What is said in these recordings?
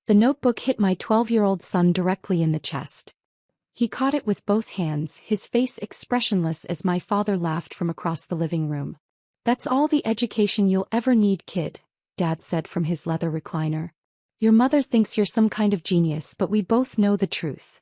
The notebook hit my 12-year-old son directly in the chest. He caught it with both hands, his face expressionless as my father laughed from across the living room. "That's all the education you'll ever need, kid," Dad said from his leather recliner. "Your mother thinks you're some kind of genius, but we both know the truth."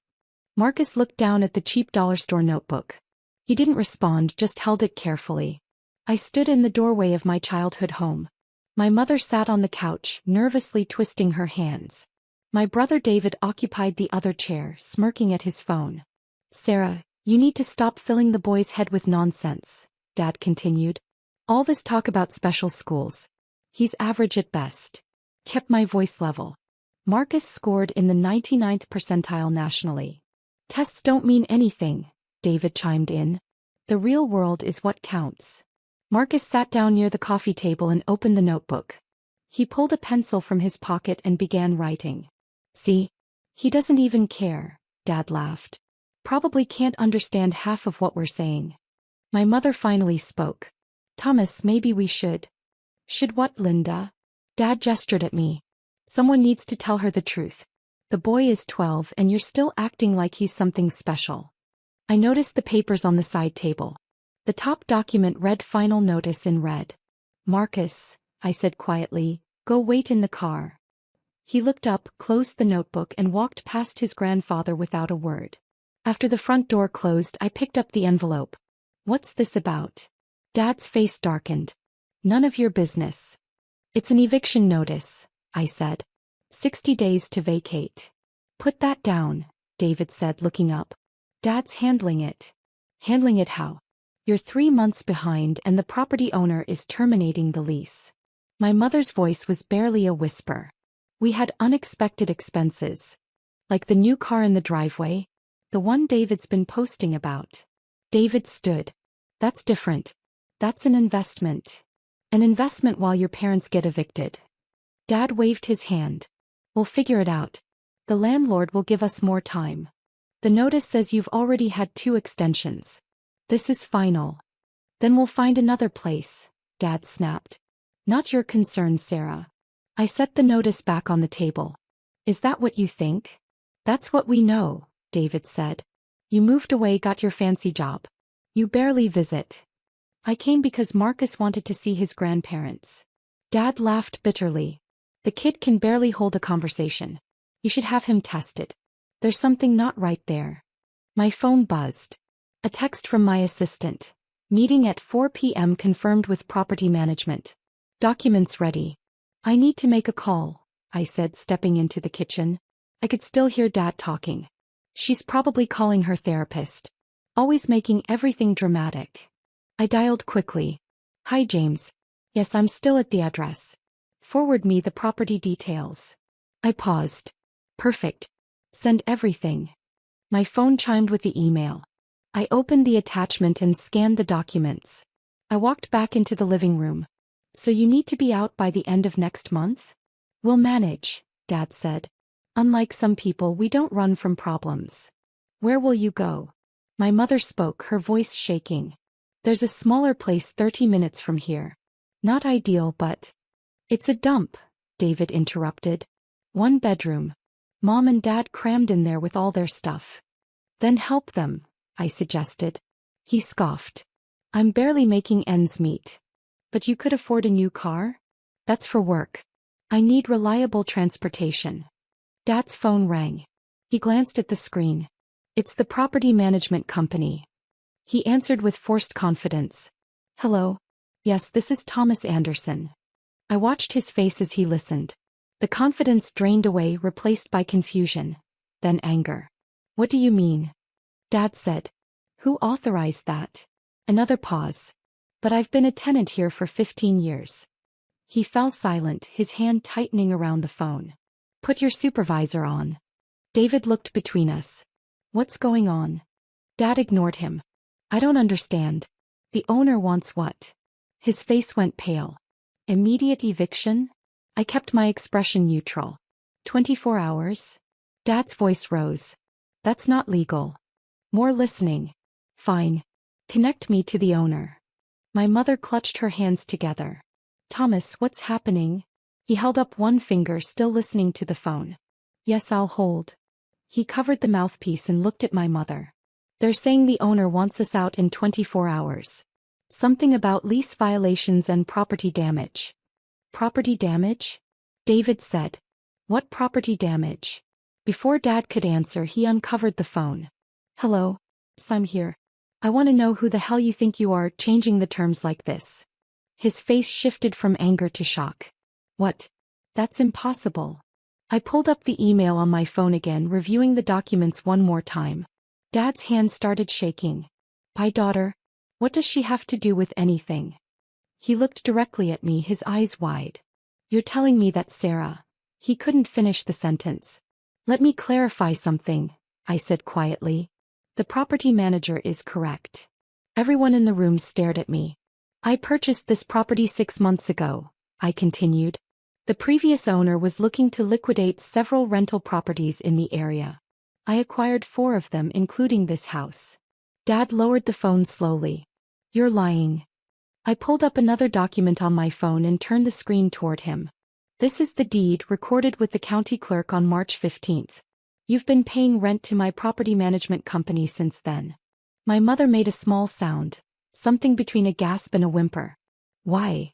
Marcus looked down at the cheap dollar store notebook. He didn't respond, just held it carefully. I stood in the doorway of my childhood home. My mother sat on the couch, nervously twisting her hands. My brother David occupied the other chair, smirking at his phone. "Sarah, you need to stop filling the boy's head with nonsense," Dad continued. "All this talk about special schools. He's average at best." Kept my voice level. Marcus scored in the 99th percentile nationally. "Tests don't mean anything," David chimed in. "The real world is what counts." Marcus sat down near the coffee table and opened the notebook. He pulled a pencil from his pocket and began writing. "See? He doesn't even care," Dad laughed. "Probably can't understand half of what we're saying." My mother finally spoke. "Thomas, maybe we should." "Should what, Linda?" Dad gestured at me. "Someone needs to tell her the truth. The boy is 12 and you're still acting like he's something special." I noticed the papers on the side table. The top document read "Final Notice" in red. "Marcus," I said quietly, "go wait in the car." He looked up, closed the notebook and walked past his grandfather without a word. After the front door closed, I picked up the envelope. "What's this about?" Dad's face darkened. "None of your business." "It's an eviction notice," I said. 60 days to vacate." "Put that down," David said, looking up. "Dad's handling it." "Handling it how?" "You're 3 months behind and the property owner is terminating the lease." My mother's voice was barely a whisper. "We had unexpected expenses. Like the new car in the driveway? The one David's been posting about." David stood. "That's different. That's an investment. An investment while your parents get evicted." Dad waved his hand. "We'll figure it out. The landlord will give us more time. The notice says you've already had 2 extensions. This is final." "Then we'll find another place," Dad snapped. "Not your concern, Sarah." I set the notice back on the table. "Is that what you think?" "That's what we know," David said. "You moved away, got your fancy job. You barely visit." "I came because Marcus wanted to see his grandparents." Dad laughed bitterly. "The kid can barely hold a conversation. You should have him tested. There's something not right there." My phone buzzed. A text from my assistant. "Meeting at 4 p.m. confirmed with property management. Documents ready." "I need to make a call," I said, stepping into the kitchen. I could still hear Dad talking. "She's probably calling her therapist. Always making everything dramatic." I dialed quickly. "Hi, James. Yes, I'm still at the address. Forward me the property details." I paused. "Perfect. Send everything." My phone chimed with the email. I opened the attachment and scanned the documents. I walked back into the living room. "So you need to be out by the end of next month?" "We'll manage," Dad said. "Unlike some people, we don't run from problems." "Where will you go?" My mother spoke, her voice shaking. "There's a smaller place 30 minutes from here. Not ideal, but—" "It's a dump," David interrupted. "1 bedroom. Mom and Dad crammed in there with all their stuff." "Then help them," I suggested. He scoffed. "I'm barely making ends meet." "But you could afford a new car?" "That's for work. I need reliable transportation." Dad's phone rang. He glanced at the screen. "It's the property management company." He answered with forced confidence. "Hello? Yes, this is Thomas Anderson." I watched his face as he listened. The confidence drained away, replaced by confusion. Then anger. "What do you mean?" Dad said. "Who authorized that?" Another pause. "But I've been a tenant here for 15 years. He fell silent, his hand tightening around the phone. "Put your supervisor on." David looked between us. "What's going on?" Dad ignored him. "I don't understand. The owner wants what?" His face went pale. "Immediate eviction?" I kept my expression neutral. 24 hours? Dad's voice rose. "That's not legal." "More listening." "Fine. Connect me to the owner." My mother clutched her hands together. "Thomas, what's happening?" He held up one finger, still listening to the phone. Yes, I'll hold. He covered the mouthpiece and looked at my mother. They're saying the owner wants us out in 24 hours. Something about lease violations and property damage. Property damage? David said. What property damage? Before Dad could answer, he uncovered the phone. Hello? I'm here. I want to know who the hell you think you are, changing the terms like this. His face shifted from anger to shock. What? That's impossible. I pulled up the email on my phone again, reviewing the documents one more time. Dad's hand started shaking. My daughter? What does she have to do with anything? He looked directly at me, his eyes wide. You're telling me that Sarah... He couldn't finish the sentence. Let me clarify something, I said quietly. The property manager is correct. Everyone in the room stared at me. I purchased this property 6 months ago, I continued. The previous owner was looking to liquidate several rental properties in the area. I acquired 4 of them, including this house. Dad lowered the phone slowly. You're lying. I pulled up another document on my phone and turned the screen toward him. This is the deed recorded with the county clerk on March 15th. You've been paying rent to my property management company since then. My mother made a small sound, something between a gasp and a whimper. Why?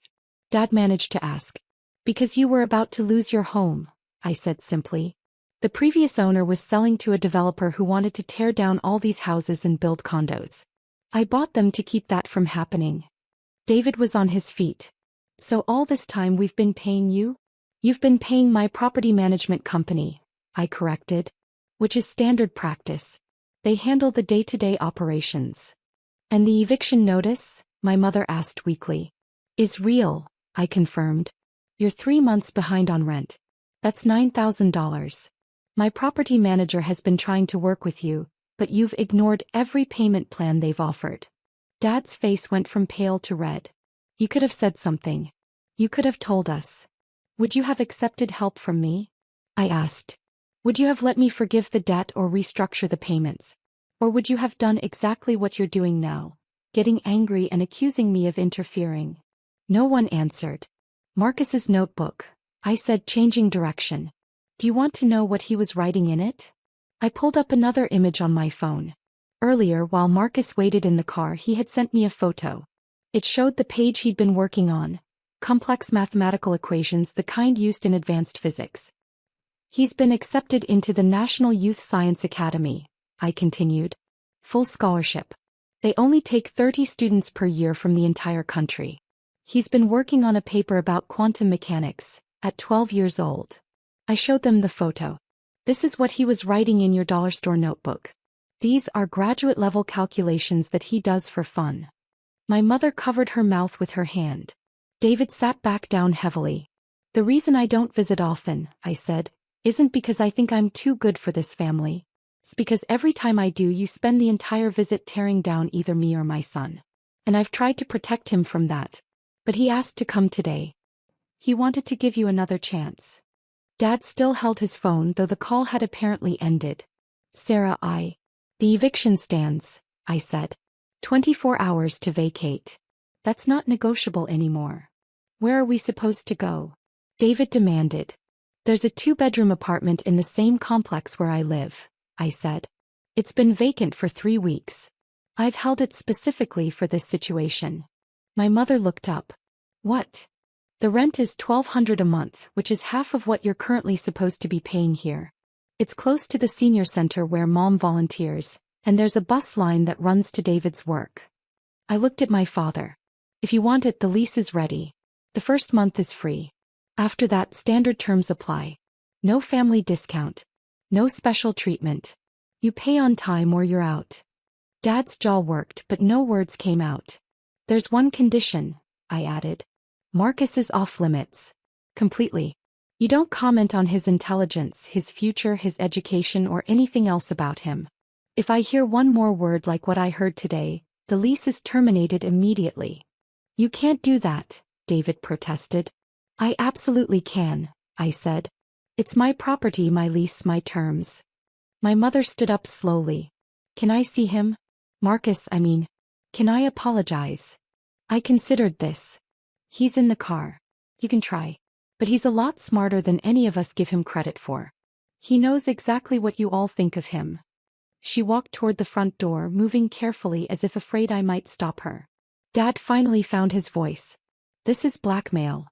Dad managed to ask. Because you were about to lose your home, I said simply. The previous owner was selling to a developer who wanted to tear down all these houses and build condos. I bought them to keep that from happening. David was on his feet. So all this time we've been paying you? You've been paying my property management company, I corrected. Which is standard practice. They handle the day-to-day operations. And the eviction notice, my mother asked weakly. Is real, I confirmed. You're 3 months behind on rent. That's $9,000. My property manager has been trying to work with you, but you've ignored every payment plan they've offered. Dad's face went from pale to red. You could have said something. You could have told us. Would you have accepted help from me? I asked. Would you have let me forgive the debt or restructure the payments? Or would you have done exactly what you're doing now, getting angry and accusing me of interfering? No one answered. Marcus's notebook, I said, changing direction. Do you want to know what he was writing in it? I pulled up another image on my phone. Earlier, while Marcus waited in the car, he had sent me a photo. It showed the page he'd been working on, complex mathematical equations, the kind used in advanced physics. He's been accepted into the National Youth Science Academy, I continued. Full scholarship. They only take 30 students per year from the entire country. He's been working on a paper about quantum mechanics, at 12 years old. I showed them the photo. This is what he was writing in your dollar store notebook. These are graduate-level calculations that he does for fun. My mother covered her mouth with her hand. David sat back down heavily. The reason I don't visit often, I said, isn't because I think I'm too good for this family. It's because every time I do, you spend the entire visit tearing down either me or my son. And I've tried to protect him from that. But he asked to come today. He wanted to give you another chance. Dad still held his phone, though the call had apparently ended. Sarah, The eviction stands, I said. 24 hours to vacate. That's not negotiable anymore. Where are we supposed to go? David demanded. There's a 2-bedroom apartment in the same complex where I live, I said. It's been vacant for 3 weeks. I've held it specifically for this situation. My mother looked up. What? The rent is $1,200 a month, which is half of what you're currently supposed to be paying here. It's close to the senior center where Mom volunteers, and there's a bus line that runs to David's work. I looked at my father. If you want it, the lease is ready. The first month is free. After that, standard terms apply. No family discount. No special treatment. You pay on time or you're out. Dad's jaw worked, but no words came out. There's one condition, I added. Marcus is off limits. Completely. You don't comment on his intelligence, his future, his education, or anything else about him. If I hear one more word like what I heard today, the lease is terminated immediately. You can't do that, David protested. I absolutely can, I said. It's my property, my lease, my terms. My mother stood up slowly. Can I see him? Marcus, Can I apologize? I considered this. He's in the car. You can try. But he's a lot smarter than any of us give him credit for. He knows exactly what you all think of him. She walked toward the front door, moving carefully as if afraid I might stop her. Dad finally found his voice. This is blackmail.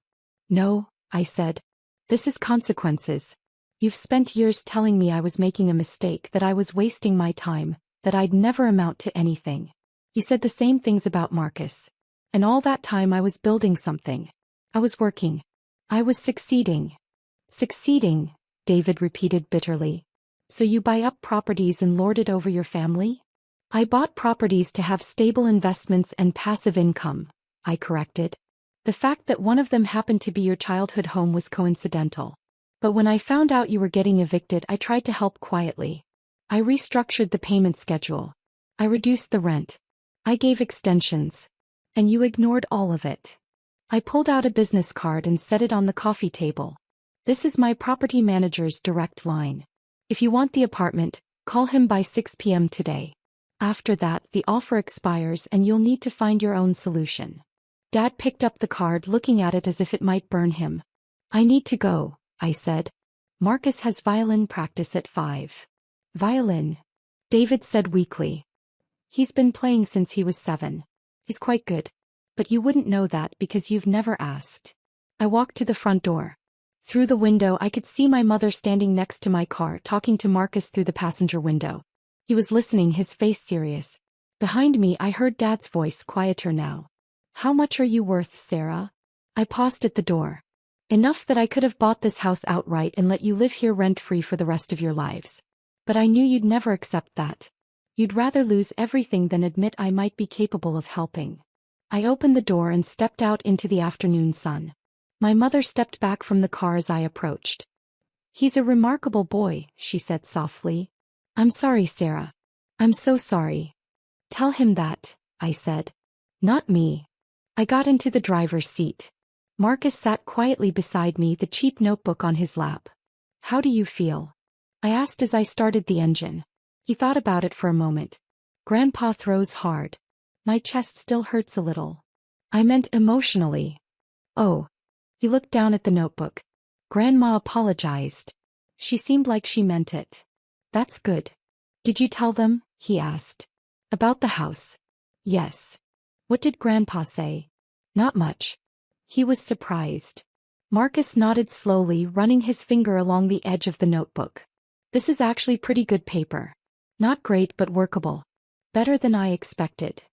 No, I said. This is consequences. You've spent years telling me I was making a mistake, that I was wasting my time, that I'd never amount to anything. You said the same things about Marcus. And all that time I was building something. I was working. I was succeeding. Succeeding, David repeated bitterly. So you buy up properties and lord it over your family? I bought properties to have stable investments and passive income, I corrected. The fact that one of them happened to be your childhood home was coincidental. But when I found out you were getting evicted, I tried to help quietly. I restructured the payment schedule. I reduced the rent. I gave extensions. And you ignored all of it. I pulled out a business card and set it on the coffee table. This is my property manager's direct line. If you want the apartment, call him by 6 p.m. today. After that, the offer expires and you'll need to find your own solution. Dad picked up the card, looking at it as if it might burn him. I need to go, I said. Marcus has violin practice at 5. Violin? David said weakly. He's been playing since he was 7. He's quite good. But you wouldn't know that because you've never asked. I walked to the front door. Through the window I could see my mother standing next to my car, talking to Marcus through the passenger window. He was listening, his face serious. Behind me I heard Dad's voice, quieter now. How much are you worth, Sarah? I paused at the door. Enough that I could have bought this house outright and let you live here rent-free for the rest of your lives. But I knew you'd never accept that. You'd rather lose everything than admit I might be capable of helping. I opened the door and stepped out into the afternoon sun. My mother stepped back from the car as I approached. He's a remarkable boy, she said softly. I'm sorry, Sarah. I'm so sorry. Tell him that, I said. Not me. I got into the driver's seat. Marcus sat quietly beside me, the cheap notebook on his lap. How do you feel? I asked as I started the engine. He thought about it for a moment. Grandpa throws hard. My chest still hurts a little. I meant emotionally. Oh. He looked down at the notebook. Grandma apologized. She seemed like she meant it. That's good. Did you tell them? He asked. About the house. Yes. What did Grandpa say? Not much. He was surprised. Marcus nodded slowly, running his finger along the edge of the notebook. This is actually pretty good paper. Not great but workable. Better than I expected.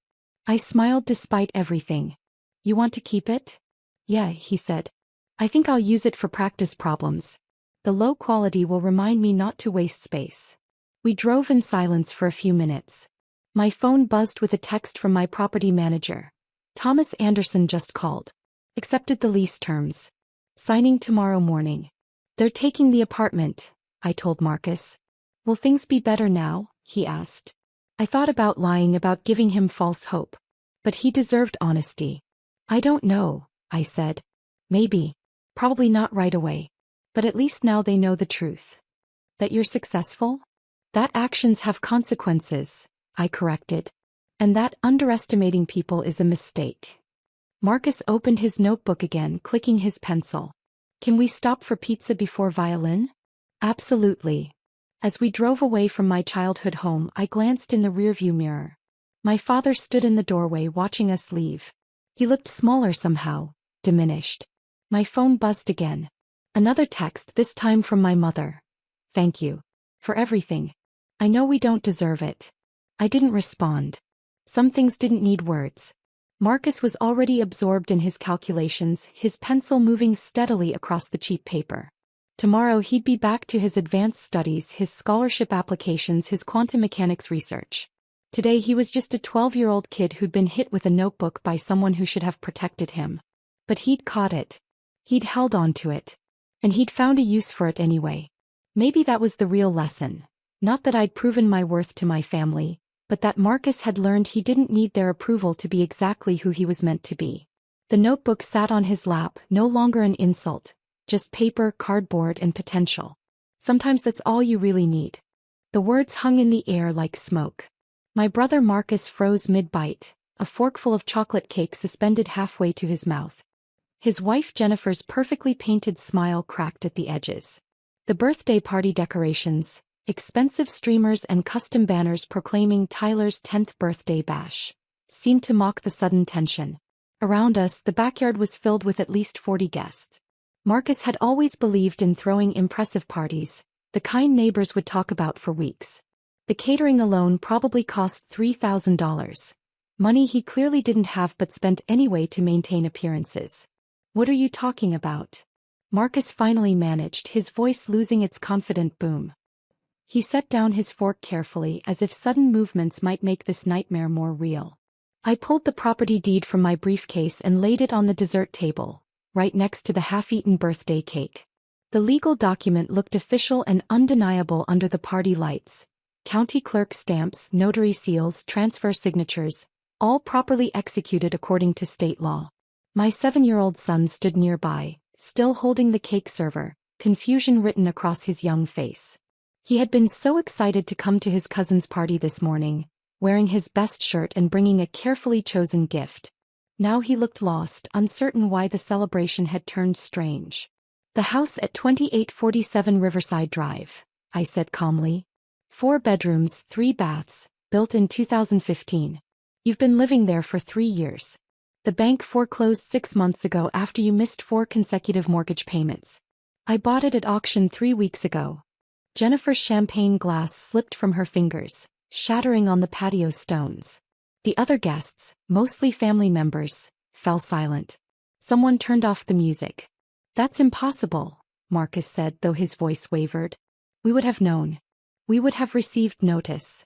I smiled despite everything. You want to keep it? Yeah, he said. I think I'll use it for practice problems. The low quality will remind me not to waste space. We drove in silence for a few minutes. My phone buzzed with a text from my property manager. Thomas Anderson just called. Accepted the lease terms. Signing tomorrow morning. They're taking the apartment, I told Marcus. Will things be better now? He asked. I thought about lying, about giving him false hope. But he deserved honesty. I don't know, I said. Maybe. Probably not right away. But at least now they know the truth. That you're successful? That actions have consequences, I corrected. And that underestimating people is a mistake. Marcus opened his notebook again, clicking his pencil. Can we stop for pizza before violin? Absolutely. As we drove away from my childhood home, I glanced in the rearview mirror. My father stood in the doorway watching us leave. He looked smaller somehow, diminished. My phone buzzed again. Another text, this time from my mother. Thank you. For everything. I know we don't deserve it. I didn't respond. Some things didn't need words. Marcus was already absorbed in his calculations, his pencil moving steadily across the cheap paper. Tomorrow he'd be back to his advanced studies, his scholarship applications, his quantum mechanics research. Today he was just a 12-year-old kid who'd been hit with a notebook by someone who should have protected him. But he'd caught it. He'd held on to it. And he'd found a use for it anyway. Maybe that was the real lesson. Not that I'd proven my worth to my family, but that Marcus had learned he didn't need their approval to be exactly who he was meant to be. The notebook sat on his lap, no longer an insult, just paper, cardboard, and potential. Sometimes that's all you really need. The words hung in the air like smoke. My brother Marcus froze mid-bite, a forkful of chocolate cake suspended halfway to his mouth. His wife Jennifer's perfectly painted smile cracked at the edges. The birthday party decorations, expensive streamers and custom banners proclaiming Tyler's 10th birthday bash, seemed to mock the sudden tension. Around us, the backyard was filled with at least 40 guests. Marcus had always believed in throwing impressive parties, the kind neighbors would talk about for weeks. The catering alone probably cost $3,000. Money he clearly didn't have but spent anyway to maintain appearances. "What are you talking about?" Marcus finally managed, his voice losing its confident boom. He set down his fork carefully, as if sudden movements might make this nightmare more real. I pulled the property deed from my briefcase and laid it on the dessert table, right next to the half-eaten birthday cake. The legal document looked official and undeniable under the party lights. County clerk stamps, notary seals, transfer signatures, all properly executed according to state law. My 7-year-old son stood nearby, still holding the cake server, confusion written across his young face. He had been so excited to come to his cousin's party this morning, wearing his best shirt and bringing a carefully chosen gift. Now he looked lost, uncertain why the celebration had turned strange. "The house at 2847 Riverside Drive," I said calmly. 4 bedrooms, 3 baths, built in 2015. You've been living there for 3 years. The bank foreclosed 6 months ago after you missed 4 consecutive mortgage payments. I bought it at auction 3 weeks ago. Jennifer's champagne glass slipped from her fingers, shattering on the patio stones. The other guests, mostly family members, fell silent. Someone turned off the music. "That's impossible," Marcus said, though his voice wavered. "We would have known. We would have received notice."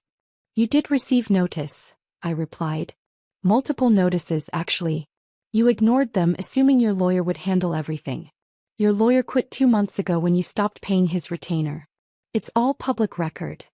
"You did receive notice," I replied. "Multiple notices, actually. You ignored them, assuming your lawyer would handle everything. Your lawyer quit 2 months ago when you stopped paying his retainer. It's all public record."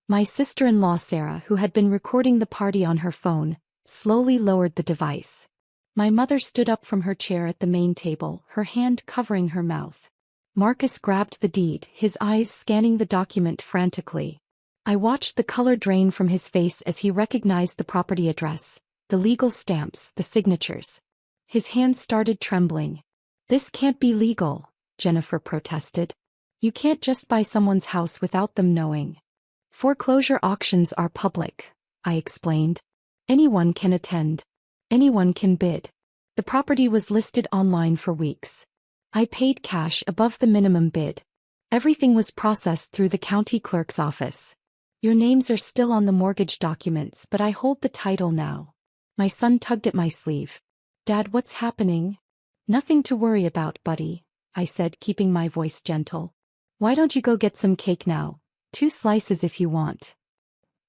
My sister-in-law Sarah, who had been recording the party on her phone, slowly lowered the device. My mother stood up from her chair at the main table, her hand covering her mouth. Marcus grabbed the deed, his eyes scanning the document frantically. I watched the color drain from his face as he recognized the property address, the legal stamps, the signatures. His hands started trembling. "This can't be legal," Jennifer protested. "You can't just buy someone's house without them knowing." "Foreclosure auctions are public," I explained. "Anyone can attend. Anyone can bid." The property was listed online for weeks. I paid cash above the minimum bid. Everything was processed through the county clerk's office. "Your names are still on the mortgage documents, but I hold the title now." My son tugged at my sleeve. "Dad, what's happening?" "Nothing to worry about, buddy," I said, keeping my voice gentle. "Why don't you go get some cake now? 2 slices if you want."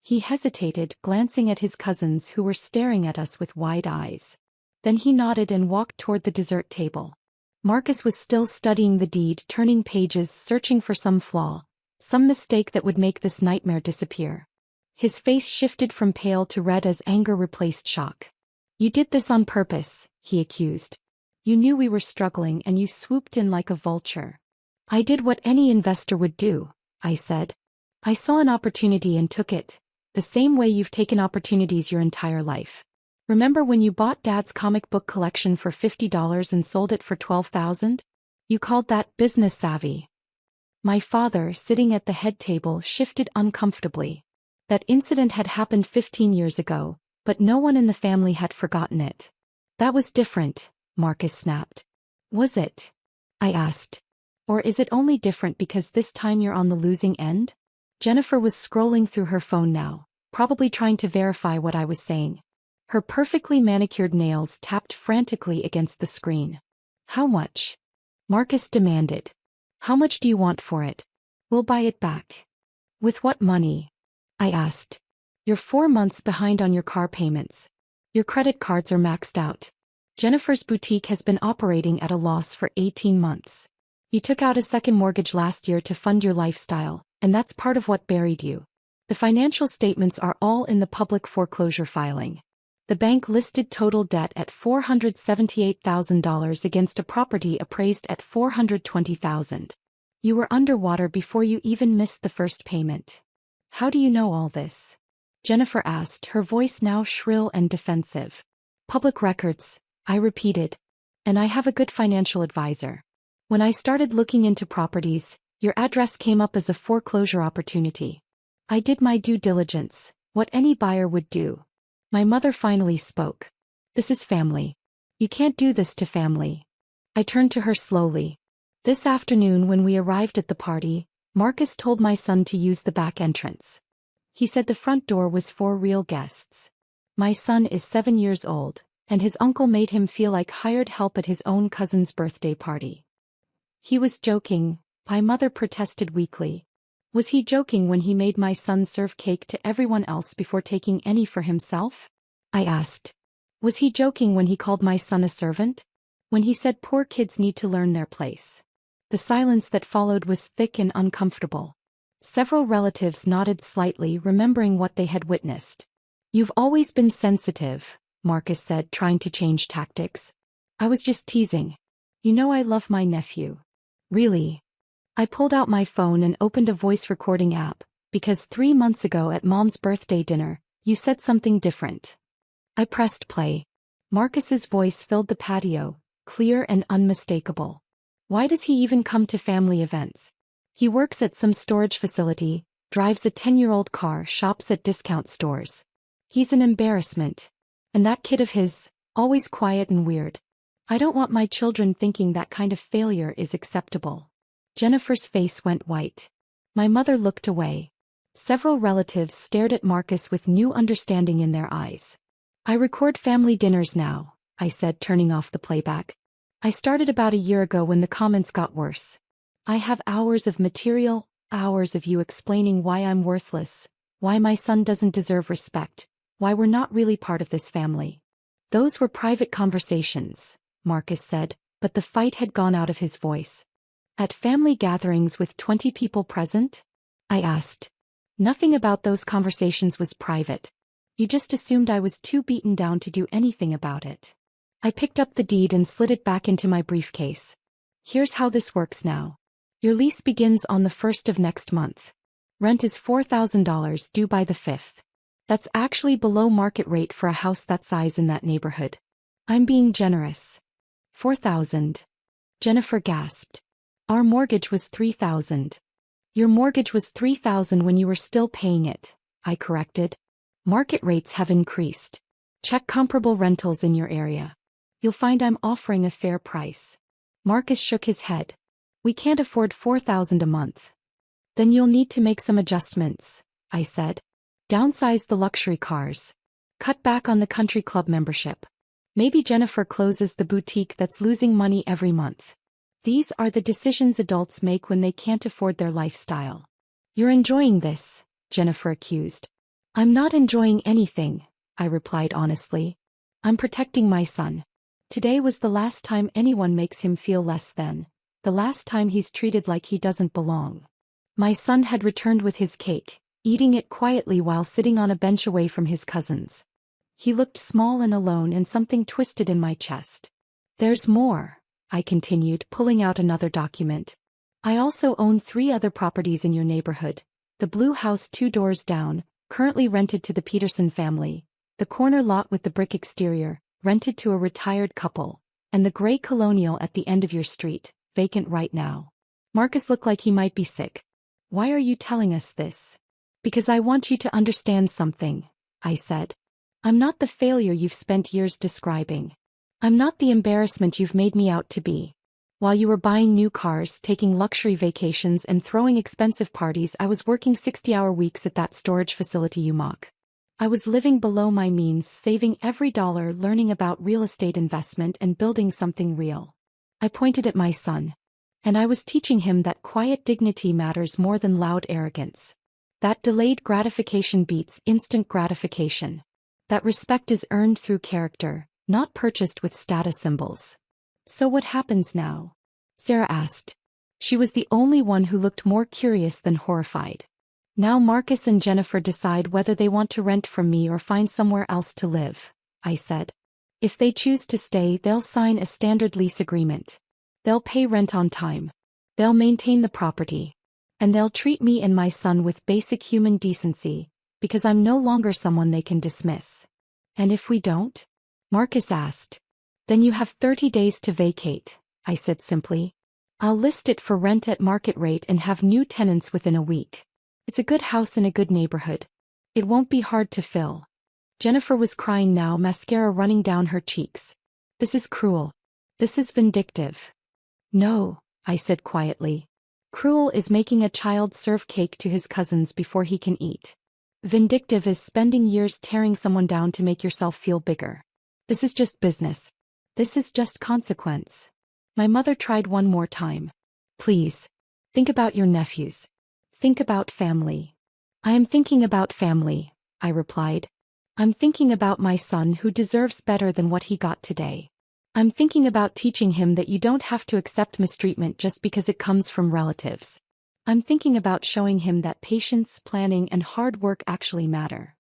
He hesitated, glancing at his cousins who were staring at us with wide eyes. Then he nodded and walked toward the dessert table. Marcus was still studying the deed, turning pages, searching for some flaw, some mistake that would make this nightmare disappear. His face shifted from pale to red as anger replaced shock. "You did this on purpose," he accused. "You knew we were struggling and you swooped in like a vulture." "I did what any investor would do," I said. "I saw an opportunity and took it, the same way you've taken opportunities your entire life. Remember when you bought Dad's comic book collection for $50 and sold it for $12,000? You called that business savvy." My father, sitting at the head table, shifted uncomfortably. That incident had happened 15 years ago, but no one in the family had forgotten it. "That was different," Marcus snapped. "Was it?" I asked. "Or is it only different because this time you're on the losing end?" Jennifer was scrolling through her phone now, probably trying to verify what I was saying. Her perfectly manicured nails tapped frantically against the screen. "How much?" Marcus demanded. "How much do you want for it? We'll buy it back." "With what money?" I asked. "You're 4 months behind on your car payments. Your credit cards are maxed out. Jennifer's boutique has been operating at a loss for 18 months. You took out a second mortgage last year to fund your lifestyle, and that's part of what buried you. The financial statements are all in the public foreclosure filing. The bank listed total debt at $478,000 against a property appraised at $420,000. You were underwater before you even missed the first payment." "How do you know all this?" Jennifer asked, her voice now shrill and defensive. "Public records," I repeated. "And I have a good financial advisor. When I started looking into properties, Your address came up as a foreclosure opportunity. I did my due diligence, what any buyer would do. My mother finally spoke. This is family. You can't do this to family. I turned to her slowly. This afternoon when we arrived at the party, Marcus told my son to use the back entrance. He said the front door was for real guests. My son is 7 years old, and his uncle made him feel like hired help at his own cousin's birthday party. He was joking, my mother protested weakly. Was he joking when he made my son serve cake to everyone else before taking any for himself? I asked. Was he joking when he called my son a servant? When he said poor kids need to learn their place? The silence that followed was thick and uncomfortable. Several relatives nodded slightly, remembering what they had witnessed. You've always been sensitive, Marcus said, trying to change tactics. I was just teasing. You know I love my nephew. Really? I pulled out my phone and opened a voice recording app, because 3 months ago at Mom's birthday dinner, you said something different. I pressed play. Marcus's voice filled the patio, clear and unmistakable. Why does he even come to family events? He works at some storage facility, drives a 10-year-old car, shops at discount stores. He's an embarrassment. And that kid of his, always quiet and weird. I don't want my children thinking that kind of failure is acceptable. Jennifer's face went white. My mother looked away. Several relatives stared at Marcus with new understanding in their eyes. I record family dinners now, I said, turning off the playback. I started about a year ago when the comments got worse. I have hours of material, hours of you explaining why I'm worthless, why my son doesn't deserve respect, why we're not really part of this family. Those were private conversations, Marcus said, but the fight had gone out of his voice. At family gatherings with 20 people present? I asked. Nothing about those conversations was private. You just assumed I was too beaten down to do anything about it. I picked up the deed and slid it back into my briefcase. Here's how this works now. Your lease begins on the 1st of next month. Rent is $4,000 due by the 5th. That's actually below market rate for a house that size in that neighborhood. I'm being generous. $4,000. Jennifer gasped. Our mortgage was $3,000. Your mortgage was $3,000 when you were still paying it, I corrected. Market rates have increased. Check comparable rentals in your area. You'll find I'm offering a fair price. Marcus shook his head. We can't afford $4,000 a month. Then you'll need to make some adjustments, I said. Downsize the luxury cars. Cut back on the country club membership. Maybe Jennifer closes the boutique that's losing money every month. These are the decisions adults make when they can't afford their lifestyle. You're enjoying this, Jennifer accused. I'm not enjoying anything, I replied honestly. I'm protecting my son. Today was the last time anyone makes him feel less than, the last time he's treated like he doesn't belong. My son had returned with his cake, eating it quietly while sitting on a bench away from his cousins. He looked small and alone, and something twisted in my chest. There's more, I continued, pulling out another document. I also own 3 other properties in your neighborhood. The blue house 2 doors down, currently rented to the Peterson family. The corner lot with the brick exterior, rented to a retired couple. And the gray colonial at the end of your street, vacant right now. Marcus looked like he might be sick. Why are you telling us this? Because I want you to understand something, I said. I'm not the failure you've spent years describing. I'm not the embarrassment you've made me out to be. While you were buying new cars, taking luxury vacations, and throwing expensive parties, I was working 60-hour weeks at that storage facility you mock. I was living below my means, saving every dollar, learning about real estate investment and building something real. I pointed at my son. And I was teaching him that quiet dignity matters more than loud arrogance. That delayed gratification beats instant gratification. That respect is earned through character, not purchased with status symbols. So what happens now? Sarah asked. She was the only one who looked more curious than horrified. Now Marcus and Jennifer decide whether they want to rent from me or find somewhere else to live, I said. If they choose to stay, they'll sign a standard lease agreement. They'll pay rent on time. They'll maintain the property. And they'll treat me and my son with basic human decency, because I'm no longer someone they can dismiss. And if we don't? Marcus asked. Then you have 30 days to vacate, I said simply. I'll list it for rent at market rate and have new tenants within a week. It's a good house in a good neighborhood. It won't be hard to fill. Jennifer was crying now, mascara running down her cheeks. This is cruel. This is vindictive. No, I said quietly. Cruel is making a child serve cake to his cousins before he can eat. Vindictive is spending years tearing someone down to make yourself feel bigger. This is just business. This is just consequence. My mother tried one more time. Please. Think about your nephews. Think about family. I am thinking about family, I replied. I'm thinking about my son who deserves better than what he got today. I'm thinking about teaching him that you don't have to accept mistreatment just because it comes from relatives. I'm thinking about showing him that patience, planning, and hard work actually matter.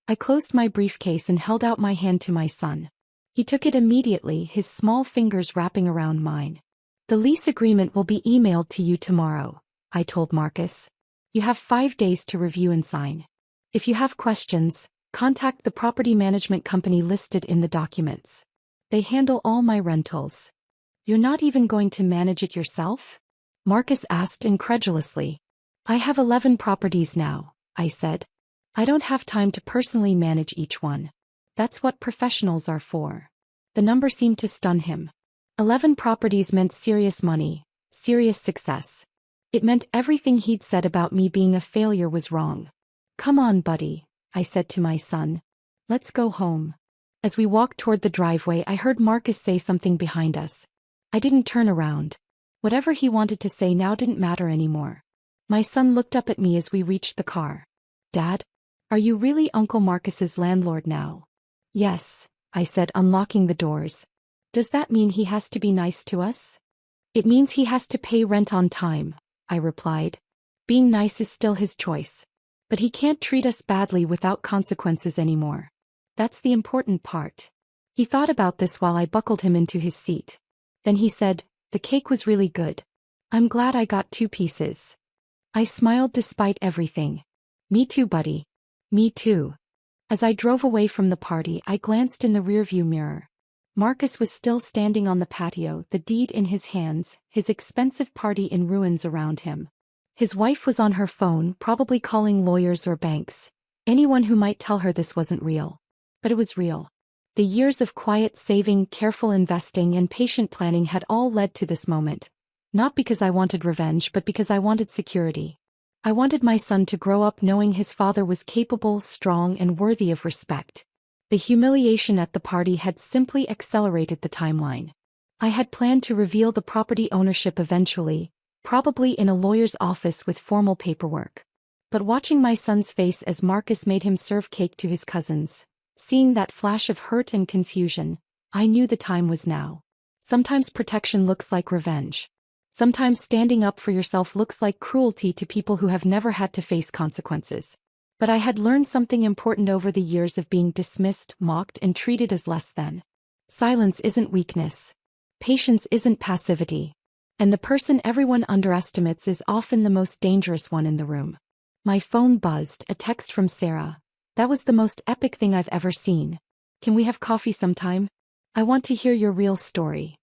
I closed my briefcase and held out my hand to my son. He took it immediately, his small fingers wrapping around mine. The lease agreement will be emailed to you tomorrow, I told Marcus. You have 5 days to review and sign. If you have questions, contact the property management company listed in the documents. They handle all my rentals. You're not even going to manage it yourself? Marcus asked incredulously. I have 11 properties now, I said. I don't have time to personally manage each one. That's what professionals are for. The number seemed to stun him. 11 properties meant serious money, serious success. It meant everything he'd said about me being a failure was wrong. Come on, buddy, I said to my son. Let's go home. As we walked toward the driveway, I heard Marcus say something behind us. I didn't turn around. Whatever he wanted to say now didn't matter anymore. My son looked up at me as we reached the car. Dad? Are you really Uncle Marcus's landlord now? Yes, I said, unlocking the doors. Does that mean he has to be nice to us? It means he has to pay rent on time, I replied. Being nice is still his choice. But he can't treat us badly without consequences anymore. That's the important part. He thought about this while I buckled him into his seat. Then he said, the cake was really good. I'm glad I got 2 pieces. I smiled despite everything. Me too, buddy. Me too. As I drove away from the party, I glanced in the rearview mirror. Marcus was still standing on the patio, the deed in his hands, his expensive party in ruins around him. His wife was on her phone, probably calling lawyers or banks, anyone who might tell her this wasn't real. But it was real. The years of quiet saving, careful investing, and patient planning had all led to this moment. Not because I wanted revenge, but because I wanted security. I wanted my son to grow up knowing his father was capable, strong, and worthy of respect. The humiliation at the party had simply accelerated the timeline. I had planned to reveal the property ownership eventually, probably in a lawyer's office with formal paperwork. But watching my son's face as Marcus made him serve cake to his cousins, seeing that flash of hurt and confusion, I knew the time was now. Sometimes protection looks like revenge. Sometimes standing up for yourself looks like cruelty to people who have never had to face consequences. But I had learned something important over the years of being dismissed, mocked, and treated as less than. Silence isn't weakness. Patience isn't passivity. And the person everyone underestimates is often the most dangerous one in the room. My phone buzzed, a text from Sarah. That was the most epic thing I've ever seen. Can we have coffee sometime? I want to hear your real story.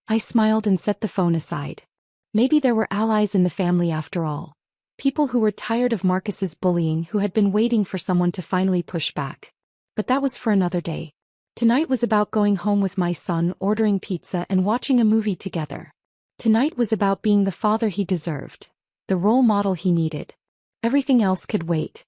I smiled and set the phone aside. Maybe there were allies in the family after all. People who were tired of Marcus's bullying, who had been waiting for someone to finally push back. But that was for another day. Tonight was about going home with my son, ordering pizza, and watching a movie together. Tonight was about being the father he deserved, the role model he needed. Everything else could wait.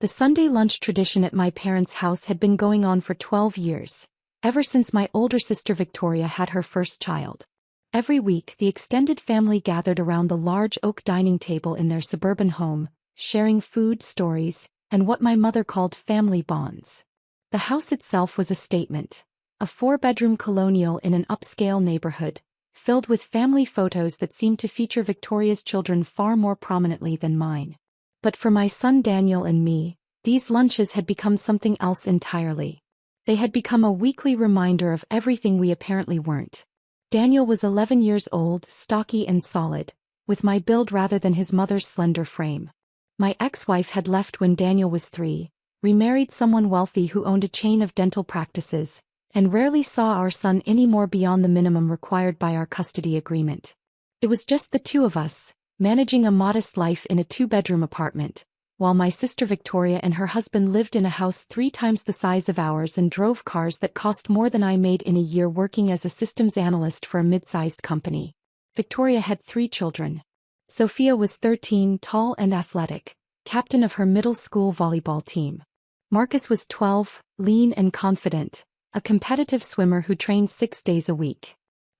The Sunday lunch tradition at my parents' house had been going on for 12 years, ever since my older sister Victoria had her first child. Every week, the extended family gathered around the large oak dining table in their suburban home, sharing food, stories, and what my mother called family bonds. The house itself was a statement, a 4-bedroom colonial in an upscale neighborhood, filled with family photos that seemed to feature Victoria's children far more prominently than mine. But for my son Daniel and me, these lunches had become something else entirely. They had become a weekly reminder of everything we apparently weren't. Daniel was 11 years old, stocky and solid, with my build rather than his mother's slender frame. My ex-wife had left when Daniel was 3, remarried someone wealthy who owned a chain of dental practices, and rarely saw our son any more beyond the minimum required by our custody agreement. It was just the two of us, managing a modest life in a two-bedroom apartment, while my sister Victoria and her husband lived in a house 3 times the size of ours and drove cars that cost more than I made in a year working as a systems analyst for a mid-sized company. Victoria had 3 children. Sophia was 13, tall and athletic, captain of her middle school volleyball team. Marcus was 12, lean and confident, a competitive swimmer who trained 6 days a week.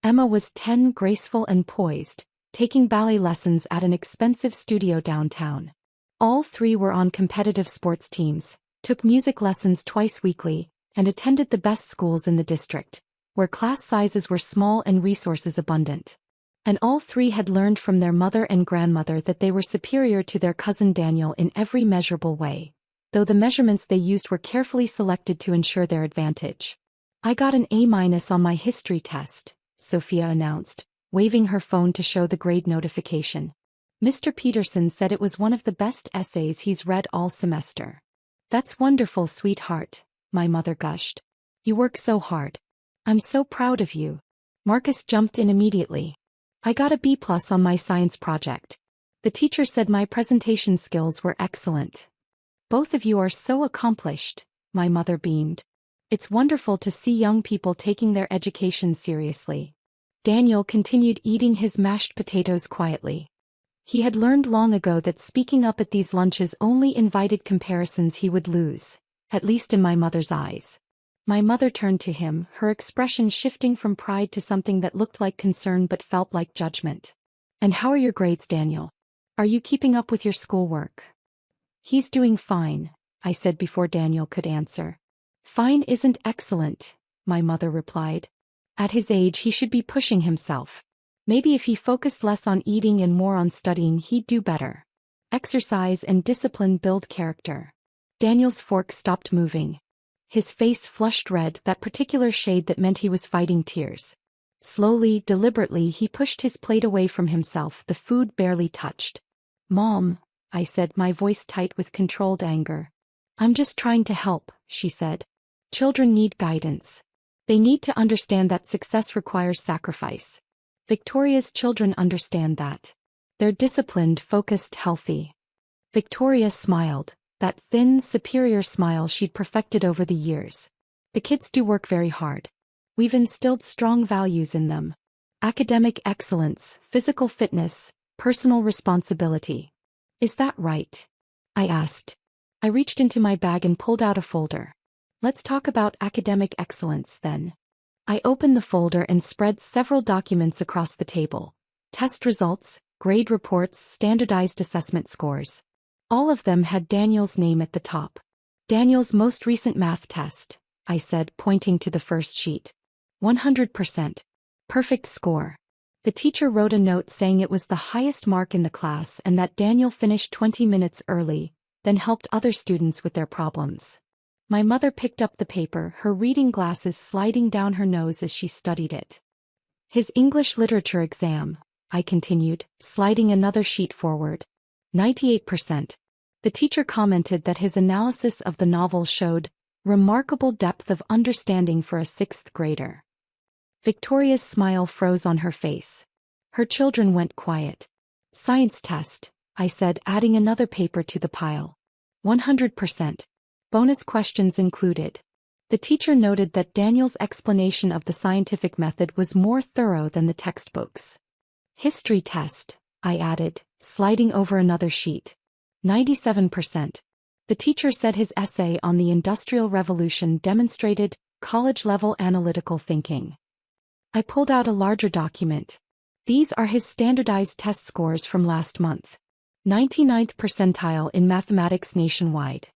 Emma was 10, graceful and poised, taking ballet lessons at an expensive studio downtown. All 3 were on competitive sports teams, took music lessons twice weekly, and attended the best schools in the district, where class sizes were small and resources abundant. And all 3 had learned from their mother and grandmother that they were superior to their cousin Daniel in every measurable way, though the measurements they used were carefully selected to ensure their advantage. "I got an A- on my history test," Sophia announced, waving her phone to show the grade notification. "Mr. Peterson said it was one of the best essays he's read all semester." "That's wonderful, sweetheart," my mother gushed. "You work so hard. I'm so proud of you." Marcus jumped in immediately. "I got a B+ on my science project. The teacher said my presentation skills were excellent." "Both of you are so accomplished," my mother beamed. "It's wonderful to see young people taking their education seriously." Daniel continued eating his mashed potatoes quietly. He had learned long ago that speaking up at these lunches only invited comparisons he would lose, at least in my mother's eyes. My mother turned to him, her expression shifting from pride to something that looked like concern but felt like judgment. "And how are your grades, Daniel? Are you keeping up with your schoolwork?" "He's doing fine," I said before Daniel could answer. "Fine isn't excellent," my mother replied. "At his age he should be pushing himself. Maybe if he focused less on eating and more on studying he'd do better. Exercise and discipline build character." Daniel's fork stopped moving. His face flushed red, that particular shade that meant he was fighting tears. Slowly, deliberately he pushed his plate away from himself, the food barely touched. "Mom," I said, my voice tight with controlled anger. "I'm just trying to help," she said. "Children need guidance. They need to understand that success requires sacrifice. Victoria's children understand that. They're disciplined, focused, healthy." Victoria smiled, that thin, superior smile she'd perfected over the years. "The kids do work very hard. We've instilled strong values in them. Academic excellence, physical fitness, personal responsibility." "Is that right?" I asked. I reached into my bag and pulled out a folder. "Let's talk about academic excellence, then." I opened the folder and spread several documents across the table. Test results, grade reports, standardized assessment scores. All of them had Daniel's name at the top. "Daniel's most recent math test," I said, pointing to the first sheet. 100%. Perfect score. The teacher wrote a note saying it was the highest mark in the class and that Daniel finished 20 minutes early, then helped other students with their problems. My mother picked up the paper, her reading glasses sliding down her nose as she studied it. "His English literature exam," I continued, sliding another sheet forward. 98%. The teacher commented that his analysis of the novel showed remarkable depth of understanding for a 6th grader. Victoria's smile froze on her face. Her children went quiet. "Science test," I said, adding another paper to the pile. 100%. Bonus questions included. The teacher noted that Daniel's explanation of the scientific method was more thorough than the textbooks. "History test," I added, sliding over another sheet. 97%. The teacher said his essay on the Industrial Revolution demonstrated college-level analytical thinking. I pulled out a larger document. "These are his standardized test scores from last month. 99th percentile in mathematics nationwide.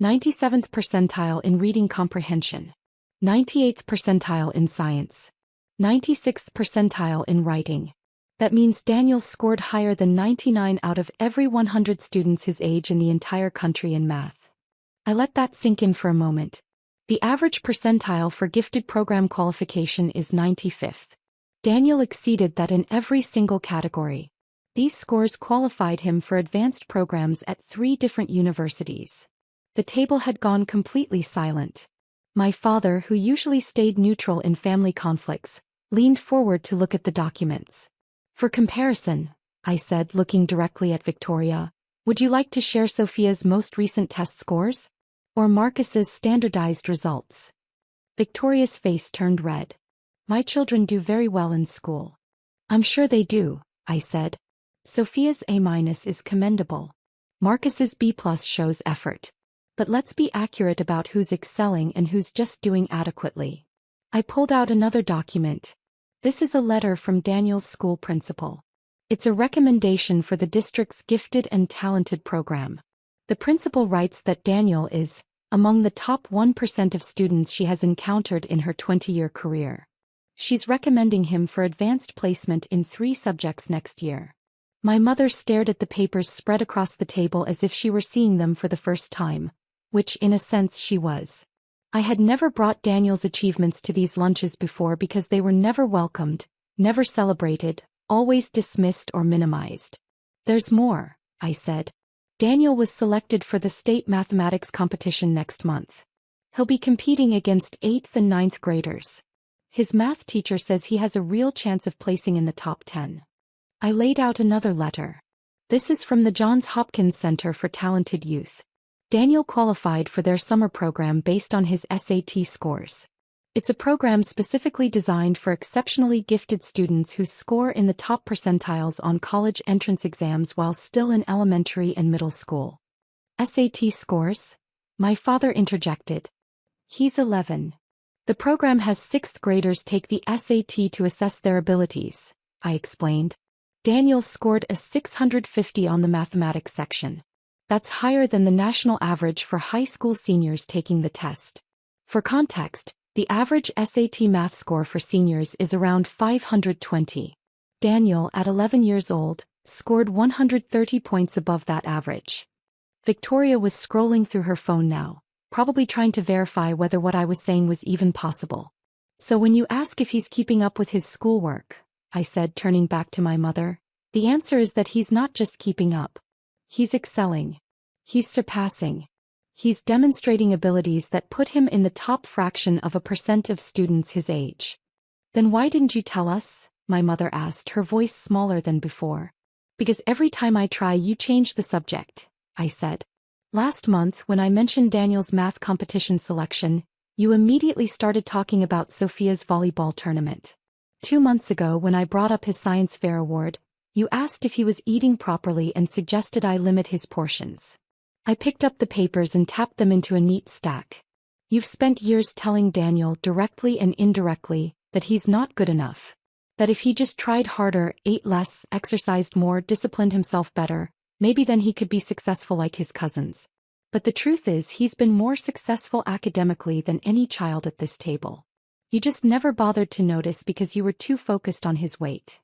97th percentile in reading comprehension. 98th percentile in science. 96th percentile in writing." That means Daniel scored higher than 99 out of every 100 students his age in the entire country in math. I let that sink in for a moment. The average percentile for gifted program qualification is 95th. Daniel exceeded that in every single category. These scores qualified him for advanced programs at 3 different universities. The table had gone completely silent. My father, who usually stayed neutral in family conflicts, leaned forward to look at the documents. For comparison, I said, looking directly at Victoria, would you like to share Sophia's most recent test scores? Or Marcus's standardized results? Victoria's face turned red. My children do very well in school. I'm sure they do, I said. Sophia's A- is commendable. Marcus's B+ shows effort. But let's be accurate about who's excelling and who's just doing adequately. I pulled out another document. This is a letter from Daniel's school principal. It's a recommendation for the district's gifted and talented program. The principal writes that Daniel is among the top 1% of students she has encountered in her 20-year career. She's recommending him for advanced placement in 3 subjects next year. My mother stared at the papers spread across the table as if she were seeing them for the first time, which in a sense she was. I had never brought Daniel's achievements to these lunches before because they were never welcomed, never celebrated, always dismissed or minimized. There's more, I said. Daniel was selected for the state mathematics competition next month. He'll be competing against 8th and 9th graders. His math teacher says he has a real chance of placing in the top 10. I laid out another letter. This is from the Johns Hopkins Center for Talented Youth. Daniel qualified for their summer program based on his SAT scores. It's a program specifically designed for exceptionally gifted students who score in the top percentiles on college entrance exams while still in elementary and middle school. SAT scores? My father interjected. He's 11. The program has 6th graders take the SAT to assess their abilities, I explained. Daniel scored a 650 on the mathematics section. That's higher than the national average for high school seniors taking the test. For context, the average SAT math score for seniors is around 520. Daniel, at 11 years old, scored 130 points above that average. Victoria was scrolling through her phone now, probably trying to verify whether what I was saying was even possible. So when you ask if he's keeping up with his schoolwork, I said, turning back to my mother, the answer is that he's not just keeping up. He's excelling. He's surpassing. He's demonstrating abilities that put him in the top fraction of a percent of students his age. Then why didn't you tell us? My mother asked, her voice smaller than before. Because every time I try you change the subject, I said. Last month when I mentioned Daniel's math competition selection, you immediately started talking about Sophia's volleyball tournament. 2 months ago when I brought up his science fair award, you asked if he was eating properly and suggested I limit his portions. I picked up the papers and tapped them into a neat stack. You've spent years telling Daniel directly and indirectly that he's not good enough. That if he just tried harder, ate less, exercised more, disciplined himself better, maybe then he could be successful like his cousins. But the truth is he's been more successful academically than any child at this table. You just never bothered to notice because you were too focused on his weight.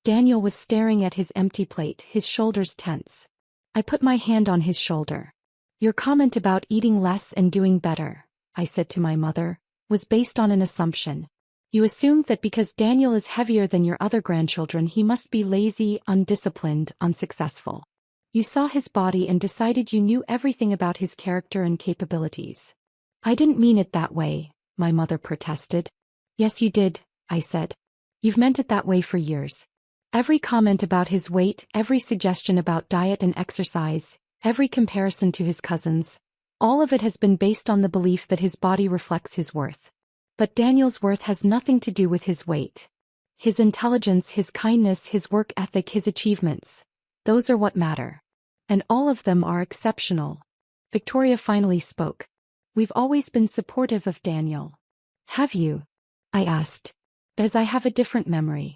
Daniel was staring at his empty plate, his shoulders tense. I put my hand on his shoulder. Your comment about eating less and doing better, I said to my mother, was based on an assumption. You assumed that because Daniel is heavier than your other grandchildren he must be lazy, undisciplined, unsuccessful. You saw his body and decided you knew everything about his character and capabilities. I didn't mean it that way, my mother protested. Yes you did, I said. You've meant it that way for years. Every comment about his weight, every suggestion about diet and exercise, every comparison to his cousins, all of it has been based on the belief that his body reflects his worth. But Daniel's worth has nothing to do with his weight. His intelligence, his kindness, his work ethic, his achievements, those are what matter. And all of them are exceptional. Victoria finally spoke. We've always been supportive of Daniel. Have you? I asked. Because I have a different memory.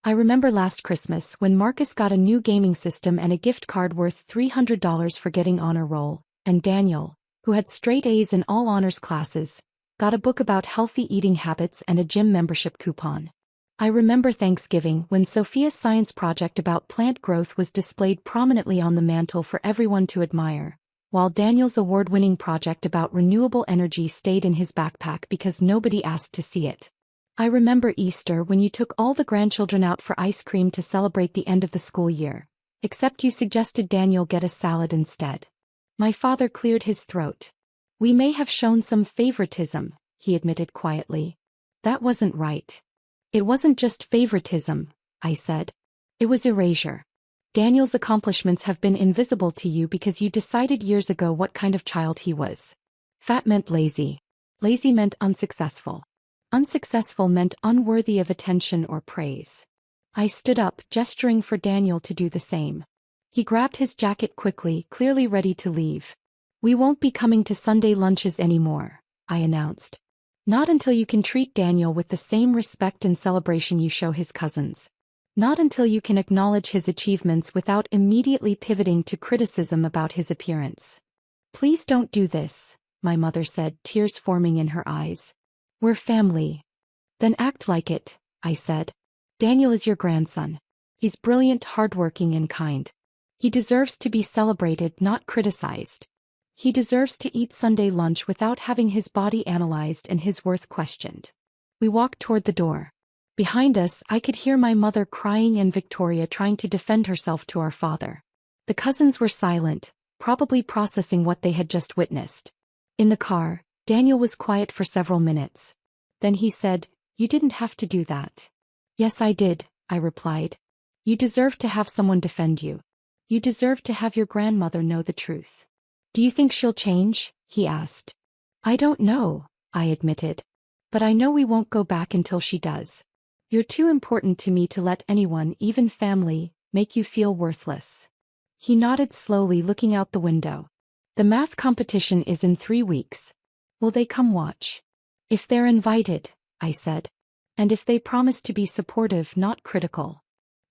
I remember last Christmas when Marcus got a new gaming system and a gift card worth $300 for getting honor roll, and Daniel, who had straight A's in all honors classes, got a book about healthy eating habits and a gym membership coupon. I remember Thanksgiving when Sophia's science project about plant growth was displayed prominently on the mantle for everyone to admire, while Daniel's award-winning project about renewable energy stayed in his backpack because nobody asked to see it. I remember Easter when you took all the grandchildren out for ice cream to celebrate the end of the school year, except you suggested Daniel get a salad instead. My father cleared his throat. We may have shown some favoritism, he admitted quietly. That wasn't right. It wasn't just favoritism, I said. It was erasure. Daniel's accomplishments have been invisible to you because you decided years ago what kind of child he was. Fat meant lazy. Lazy meant unsuccessful. Unsuccessful meant unworthy of attention or praise. I stood up, gesturing for Daniel to do the same. He grabbed his jacket quickly, clearly ready to leave. "We won't be coming to Sunday lunches anymore," I announced. "Not until you can treat Daniel with the same respect and celebration you show his cousins. Not until you can acknowledge his achievements without immediately pivoting to criticism about his appearance." "Please don't do this," my mother said, tears forming in her eyes. "We're family." "Then act like it," I said. "Daniel is your grandson. He's brilliant, hardworking, and kind. He deserves to be celebrated, not criticized. He deserves to eat Sunday lunch without having his body analyzed and his worth questioned." We walked toward the door. Behind us, I could hear my mother crying and Victoria trying to defend herself to our father. The cousins were silent, probably processing what they had just witnessed. In the car, Daniel was quiet for several minutes. Then he said, "You didn't have to do that." "Yes, I did," I replied. "You deserve to have someone defend you. You deserve to have your grandmother know the truth." "Do you think she'll change?" he asked. "I don't know," I admitted. "But I know we won't go back until she does. You're too important to me to let anyone, even family, make you feel worthless." He nodded slowly, looking out the window. "The math competition is in 3 weeks. Will they come watch?" "If they're invited," I said. "And if they promise to be supportive, not critical."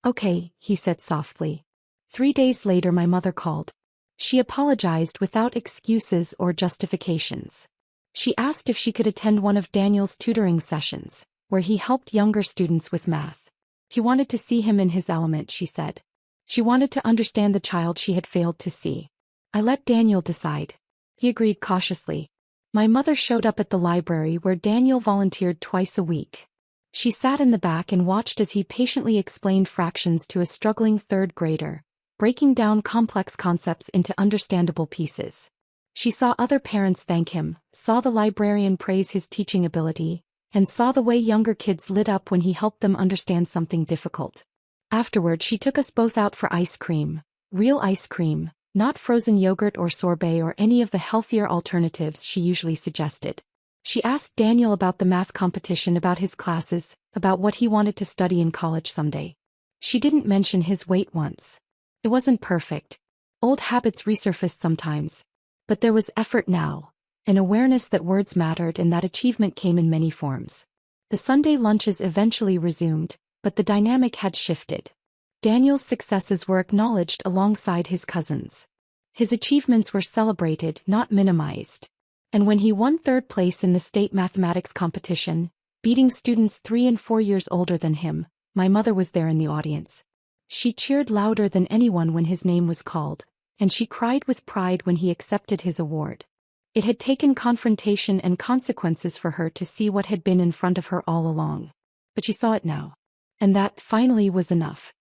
"Okay," he said softly. 3 days later my mother called. She apologized without excuses or justifications. She asked if she could attend one of Daniel's tutoring sessions, where he helped younger students with math. She wanted to see him in his element, she said. She wanted to understand the child she had failed to see. I let Daniel decide. He agreed cautiously. My mother showed up at the library where Daniel volunteered twice a week. She sat in the back and watched as he patiently explained fractions to a struggling third grader, breaking down complex concepts into understandable pieces. She saw other parents thank him, saw the librarian praise his teaching ability, and saw the way younger kids lit up when he helped them understand something difficult. Afterward, she took us both out for ice cream. Real ice cream, not frozen yogurt or sorbet or any of the healthier alternatives she usually suggested. She asked Daniel about the math competition, about his classes, about what he wanted to study in college someday. She didn't mention his weight once. It wasn't perfect. Old habits resurfaced sometimes. But there was effort now. An awareness that words mattered and that achievement came in many forms. The Sunday lunches eventually resumed, but the dynamic had shifted. Daniel's successes were acknowledged alongside his cousins. His achievements were celebrated, not minimized. And when he won 3rd place in the state mathematics competition, beating students 3 and 4 years older than him, my mother was there in the audience. She cheered louder than anyone when his name was called, and she cried with pride when he accepted his award. It had taken confrontation and consequences for her to see what had been in front of her all along. But she saw it now. And that, finally, was enough.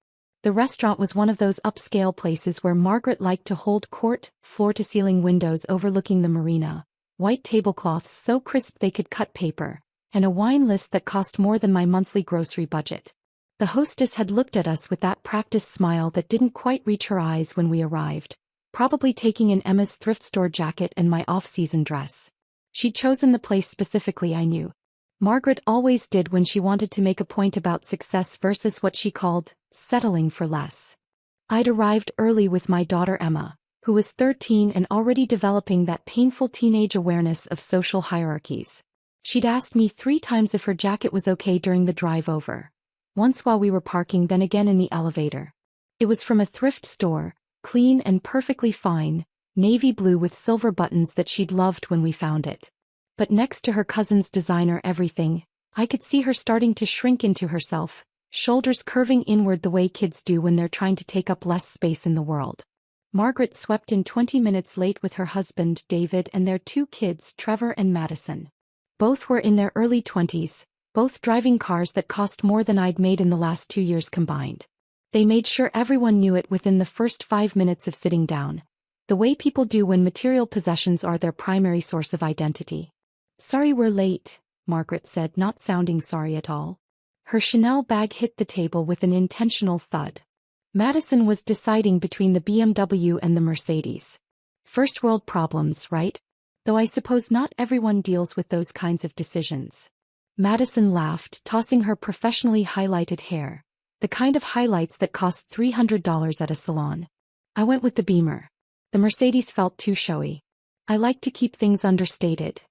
The restaurant was one of those upscale places where Margaret liked to hold court, floor-to-ceiling windows overlooking the marina, white tablecloths so crisp they could cut paper, and a wine list that cost more than my monthly grocery budget. The hostess had looked at us with that practiced smile that didn't quite reach her eyes when we arrived, probably taking in Emma's thrift store jacket and my off-season dress. She'd chosen the place specifically, I knew. Margaret always did when she wanted to make a point about success versus what she called settling for less. I'd arrived early with my daughter Emma, who was 13 and already developing that painful teenage awareness of social hierarchies. She'd asked me 3 times if her jacket was okay during the drive over. Once while we were parking, then again in the elevator. It was from a thrift store, clean and perfectly fine, navy blue with silver buttons that she'd loved when we found it. But next to her cousin's designer everything, I could see her starting to shrink into herself, shoulders curving inward the way kids do when they're trying to take up less space in the world. Margaret swept in 20 minutes late with her husband David and their 2 kids, Trevor and Madison. Both were in their early 20s, both driving cars that cost more than I'd made in the last 2 years combined. They made sure everyone knew it within the first 5 minutes of sitting down, the way people do when material possessions are their primary source of identity. "Sorry we're late," Margaret said, not sounding sorry at all. Her Chanel bag hit the table with an intentional thud. Madison was deciding between the BMW and the Mercedes. First world problems, right? Though I suppose not everyone deals with those kinds of decisions. Madison laughed, tossing her professionally highlighted hair. The kind of highlights that cost $300 at a salon. I went with the Beamer. The Mercedes felt too showy. I like to keep things understated.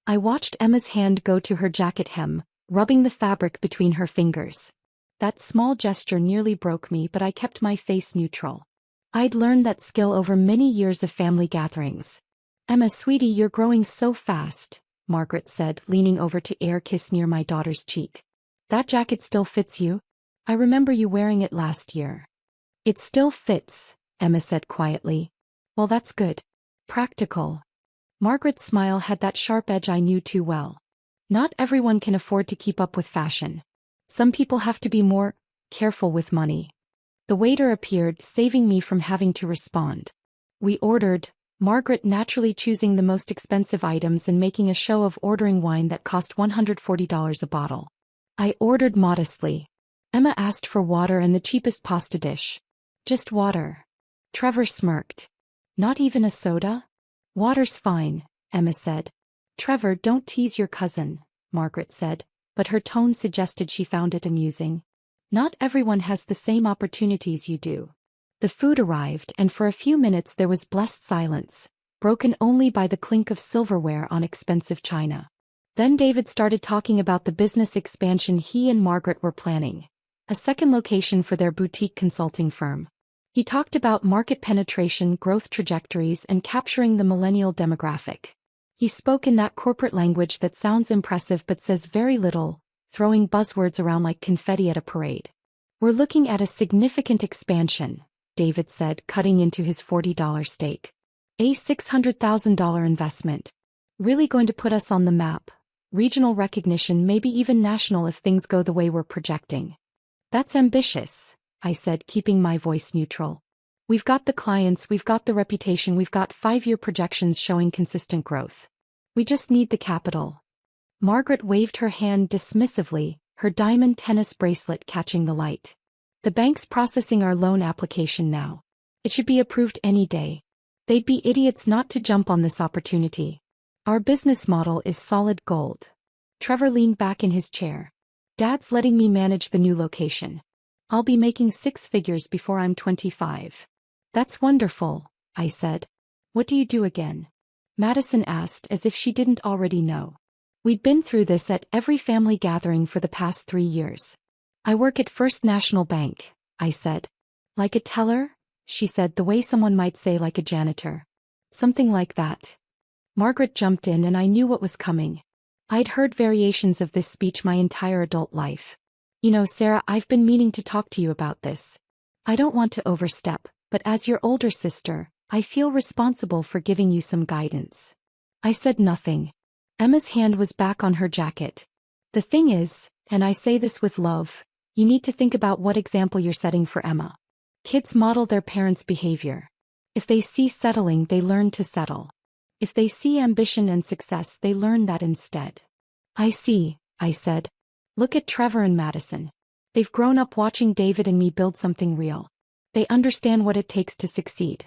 I watched Emma's hand go to her jacket hem, rubbing the fabric between her fingers. That small gesture nearly broke me, but I kept my face neutral. I'd learned that skill over many years of family gatherings. Emma, sweetie, you're growing so fast, Margaret said, leaning over to air kiss near my daughter's cheek. That jacket still fits you? I remember you wearing it last year. It still fits, Emma said quietly. Well, that's good. Practical. Margaret's smile had that sharp edge I knew too well. Not everyone can afford to keep up with fashion. Some people have to be more careful with money. The waiter appeared, saving me from having to respond. We ordered, Margaret naturally choosing the most expensive items and making a show of ordering wine that cost $140 a bottle. I ordered modestly. Emma asked for water and the cheapest pasta dish. Just water. Trevor smirked. Not even a soda? Water's fine, Emma said. Trevor, don't tease your cousin, Margaret said, but her tone suggested she found it amusing. Not everyone has the same opportunities you do. The food arrived, and for a few minutes there was blessed silence, broken only by the clink of silverware on expensive china. Then David started talking about the business expansion he and Margaret were planning. A second location for their boutique consulting firm. He talked about market penetration, growth trajectories, and capturing the millennial demographic. He spoke in that corporate language that sounds impressive but says very little, throwing buzzwords around like confetti at a parade. We're looking at a significant expansion, David said, cutting into his $40 stake. A $600,000 investment. Really going to put us on the map. Regional recognition, maybe even national if things go the way we're projecting. That's ambitious, I said, keeping my voice neutral. We've got the clients, we've got the reputation, we've got 5-year projections showing consistent growth. We just need the capital. Margaret waved her hand dismissively, her diamond tennis bracelet catching the light. The bank's processing our loan application now. It should be approved any day. They'd be idiots not to jump on this opportunity. Our business model is solid gold. Trevor leaned back in his chair. Dad's letting me manage the new location. I'll be making 6 figures before I'm 25. That's wonderful, I said. What do you do again? Madison asked as if she didn't already know. We'd been through this at every family gathering for the past 3 years. I work at First National Bank, I said. Like a teller? She said, the way someone might say like a janitor. Something like that. Margaret jumped in and I knew what was coming. I'd heard variations of this speech my entire adult life. You know, Sarah, I've been meaning to talk to you about this. I don't want to overstep, but as your older sister, I feel responsible for giving you some guidance. I said nothing. Emma's hand was back on her jacket. The thing is, and I say this with love, you need to think about what example you're setting for Emma. Kids model their parents' behavior. If they see settling, they learn to settle. If they see ambition and success, they learn that instead. I see, I said. Look at Trevor and Madison. They've grown up watching David and me build something real. They understand what it takes to succeed.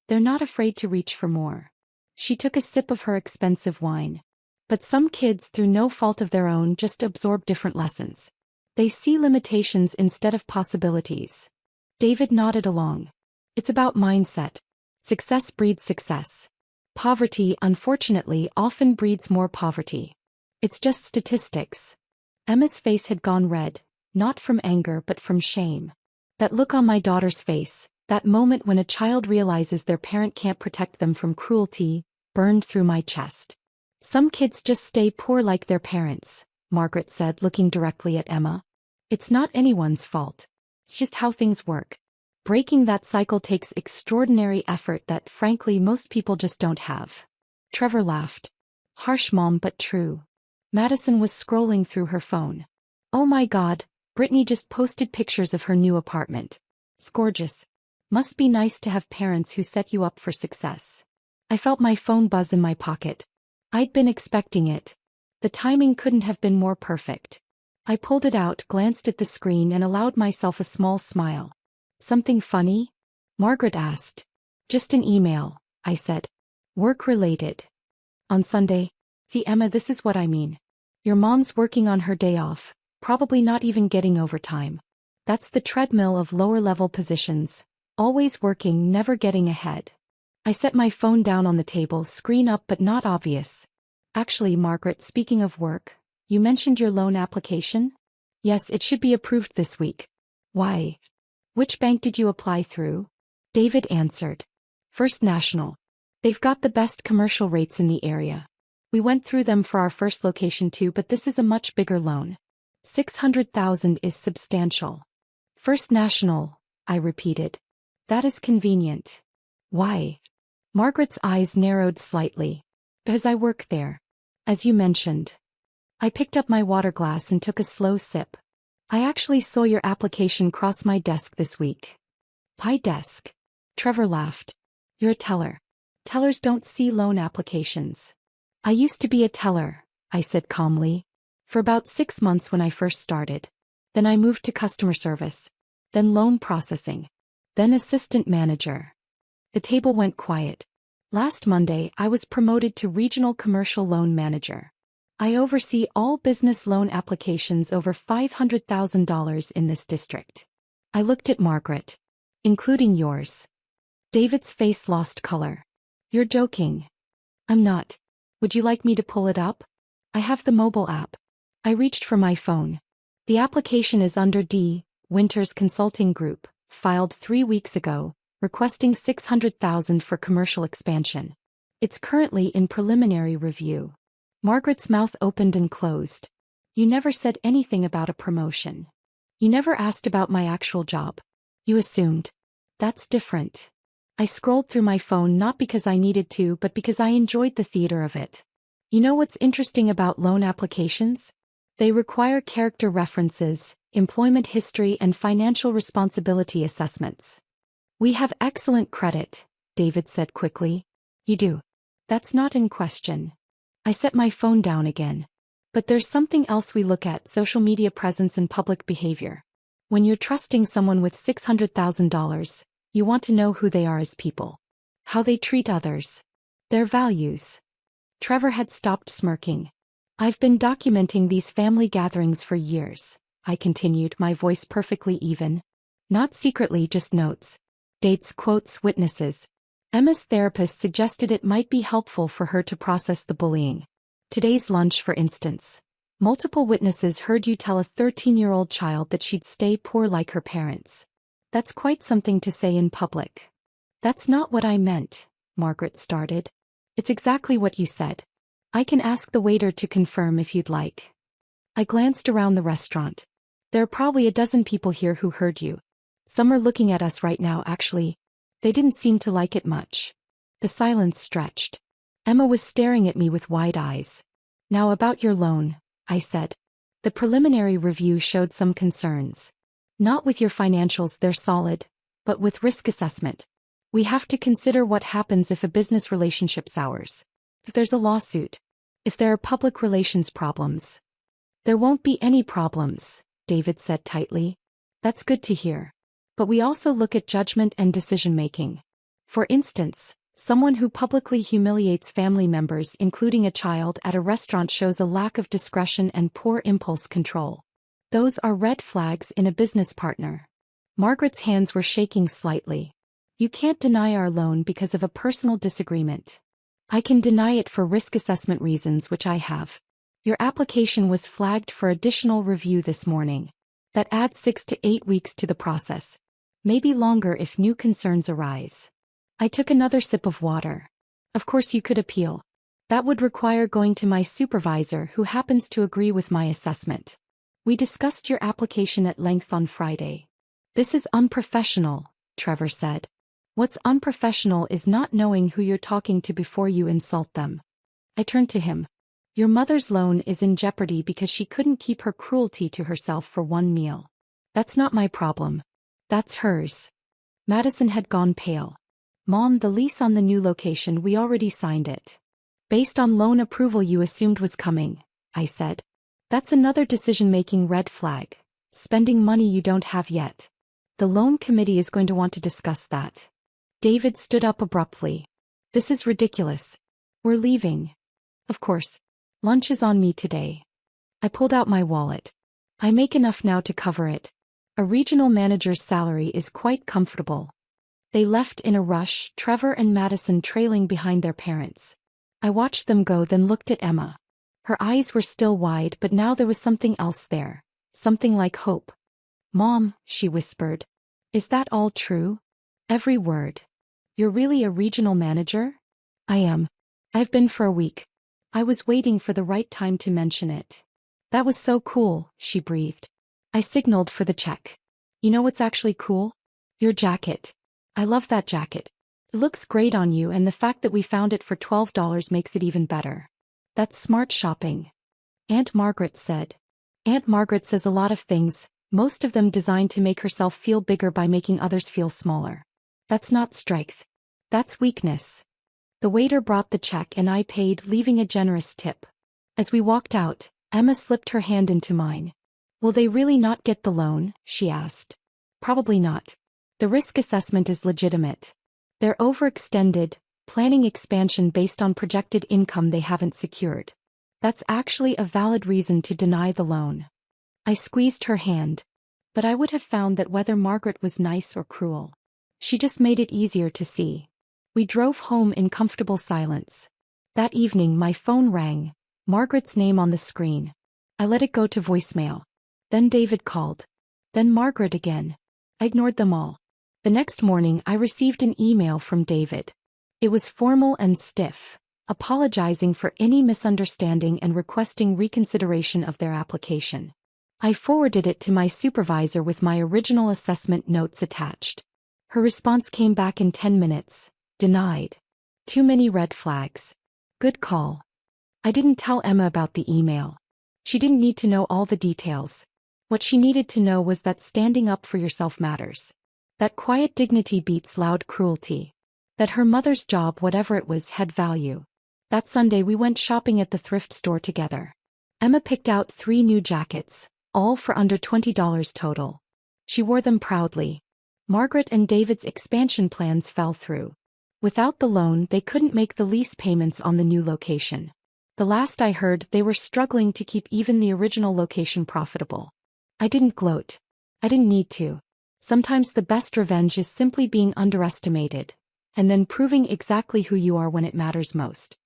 They're not afraid to reach for more. She took a sip of her expensive wine. But some kids, through no fault of their own, just absorb different lessons. They see limitations instead of possibilities. David nodded along. It's about mindset. Success breeds success. Poverty, unfortunately, often breeds more poverty. It's just statistics. Emma's face had gone red, not from anger but from shame. That look on my daughter's face, that moment when a child realizes their parent can't protect them from cruelty, burned through my chest. Some kids just stay poor like their parents, Margaret said, looking directly at Emma. It's not anyone's fault. It's just how things work. Breaking that cycle takes extraordinary effort that, frankly, most people just don't have. Trevor laughed. Harsh, Mom, but true. Madison was scrolling through her phone. Oh my God, Brittany just posted pictures of her new apartment. It's gorgeous. Must be nice to have parents who set you up for success. I felt my phone buzz in my pocket. I'd been expecting it. The timing couldn't have been more perfect. I pulled it out, glanced at the screen, and allowed myself a small smile. Something funny? Margaret asked. Just an email, I said. Work-related. On Sunday. See, Emma, this is what I mean. Your mom's working on her day off, probably not even getting overtime. That's the treadmill of lower-level positions. Always working, never getting ahead. I set my phone down on the table, screen up but not obvious. Actually, Margaret, speaking of work, you mentioned your loan application? Yes, it should be approved this week. Why? Which bank did you apply through? David answered. First National. They've got the best commercial rates in the area. We went through them for our first location too, but this is a much bigger loan. $600,000 is substantial. First National, I repeated. That is convenient. Why? Margaret's eyes narrowed slightly. Because I work there. As you mentioned. I picked up my water glass and took a slow sip. I actually saw your application cross my desk this week. My desk? Trevor laughed. You're a teller. Tellers don't see loan applications. I used to be a teller, I said calmly. For about 6 months when I first started. Then I moved to customer service. Then loan processing. Then assistant manager. The table went quiet. Last Monday I was promoted to regional commercial loan manager. I oversee all business loan applications over $500,000 in this district. I looked at Margaret. Including yours. David's face lost color. You're joking. I'm not. Would you like me to pull it up? I have the mobile app. I reached for my phone. The application is under D. Winters Consulting Group, filed 3 weeks ago, requesting $600,000 for commercial expansion. It's currently in preliminary review. Margaret's mouth opened and closed. You never said anything about a promotion. You never asked about my actual job. You assumed. That's different. I scrolled through my phone not because I needed to but because I enjoyed the theater of it. You know what's interesting about loan applications? They require character references, employment history and financial responsibility assessments. We have excellent credit, David said quickly. You do. That's not in question. I set my phone down again. But there's something else we look at: social media presence and public behavior. When you're trusting someone with $600,000, you want to know who they are as people. How they treat others. Their values. Trevor had stopped smirking. I've been documenting these family gatherings for years, I continued, my voice perfectly even. Not secretly, just notes. Dates, quotes, witnesses. Emma's therapist suggested it might be helpful for her to process the bullying. Today's lunch, for instance. Multiple witnesses heard you tell a 13-year-old child that she'd stay poor like her parents. That's quite something to say in public. That's not what I meant, Margaret started. It's exactly what you said. I can ask the waiter to confirm if you'd like. I glanced around the restaurant. There are probably a dozen people here who heard you. Some are looking at us right now, actually. They didn't seem to like it much. The silence stretched. Emma was staring at me with wide eyes. Now about your loan, I said. The preliminary review showed some concerns. Not with your financials, they're solid, but with risk assessment. We have to consider what happens if a business relationship sours. If there's a lawsuit. If there are public relations problems. There won't be any problems, David said tightly. That's good to hear. But we also look at judgment and decision-making. For instance, someone who publicly humiliates family members, including a child, at a restaurant shows a lack of discretion and poor impulse control. Those are red flags in a business partner. Margaret's hands were shaking slightly. You can't deny our loan because of a personal disagreement. I can deny it for risk assessment reasons, which I have. Your application was flagged for additional review this morning. That adds 6 to 8 weeks to the process. Maybe longer if new concerns arise. I took another sip of water. Of course you could appeal. That would require going to my supervisor, who happens to agree with my assessment. We discussed your application at length on Friday. This is unprofessional, Trevor said. What's unprofessional is not knowing who you're talking to before you insult them. I turned to him. Your mother's loan is in jeopardy because she couldn't keep her cruelty to herself for one meal. That's not my problem. That's hers. Madison had gone pale. Mom, the lease on the new location, we already signed it. Based on loan approval you assumed was coming, I said. That's another decision-making red flag. Spending money you don't have yet. The loan committee is going to want to discuss that. David stood up abruptly. This is ridiculous. We're leaving. Of course. Lunch is on me today. I pulled out my wallet. I make enough now to cover it. A regional manager's salary is quite comfortable. They left in a rush, Trevor and Madison trailing behind their parents. I watched them go, then looked at Emma. Her eyes were still wide, but now there was something else there. Something like hope. "Mom," she whispered. "Is that all true? Every word? You're really a regional manager?" "I am. I've been for a week." I was waiting for the right time to mention it. "That was so cool," she breathed. I signaled for the check. "You know what's actually cool? Your jacket. I love that jacket. It looks great on you, and the fact that we found it for $12 makes it even better. That's smart shopping." Aunt Margaret said. Aunt Margaret says a lot of things, most of them designed to make herself feel bigger by making others feel smaller. That's not strength. That's weakness. The waiter brought the check and I paid, leaving a generous tip. As we walked out, Emma slipped her hand into mine. "Will they really not get the loan?" she asked. "Probably not. The risk assessment is legitimate. They're overextended, planning expansion based on projected income they haven't secured. That's actually a valid reason to deny the loan." I squeezed her hand. But I would have found that whether Margaret was nice or cruel, she just made it easier to see. We drove home in comfortable silence. That evening my phone rang, Margaret's name on the screen. I let it go to voicemail. Then David called. Then Margaret again. I ignored them all. The next morning I received an email from David. It was formal and stiff, apologizing for any misunderstanding and requesting reconsideration of their application. I forwarded it to my supervisor with my original assessment notes attached. Her response came back in 10 minutes. Denied. Too many red flags. Good call. I didn't tell Emma about the email. She didn't need to know all the details. What she needed to know was that standing up for yourself matters. That quiet dignity beats loud cruelty. That her mother's job, whatever it was, had value. That Sunday we went shopping at the thrift store together. Emma picked out 3 new jackets, all for under $20 total. She wore them proudly. Margaret and David's expansion plans fell through. Without the loan, they couldn't make the lease payments on the new location. The last I heard, they were struggling to keep even the original location profitable. I didn't gloat. I didn't need to. Sometimes the best revenge is simply being underestimated, and then proving exactly who you are when it matters most.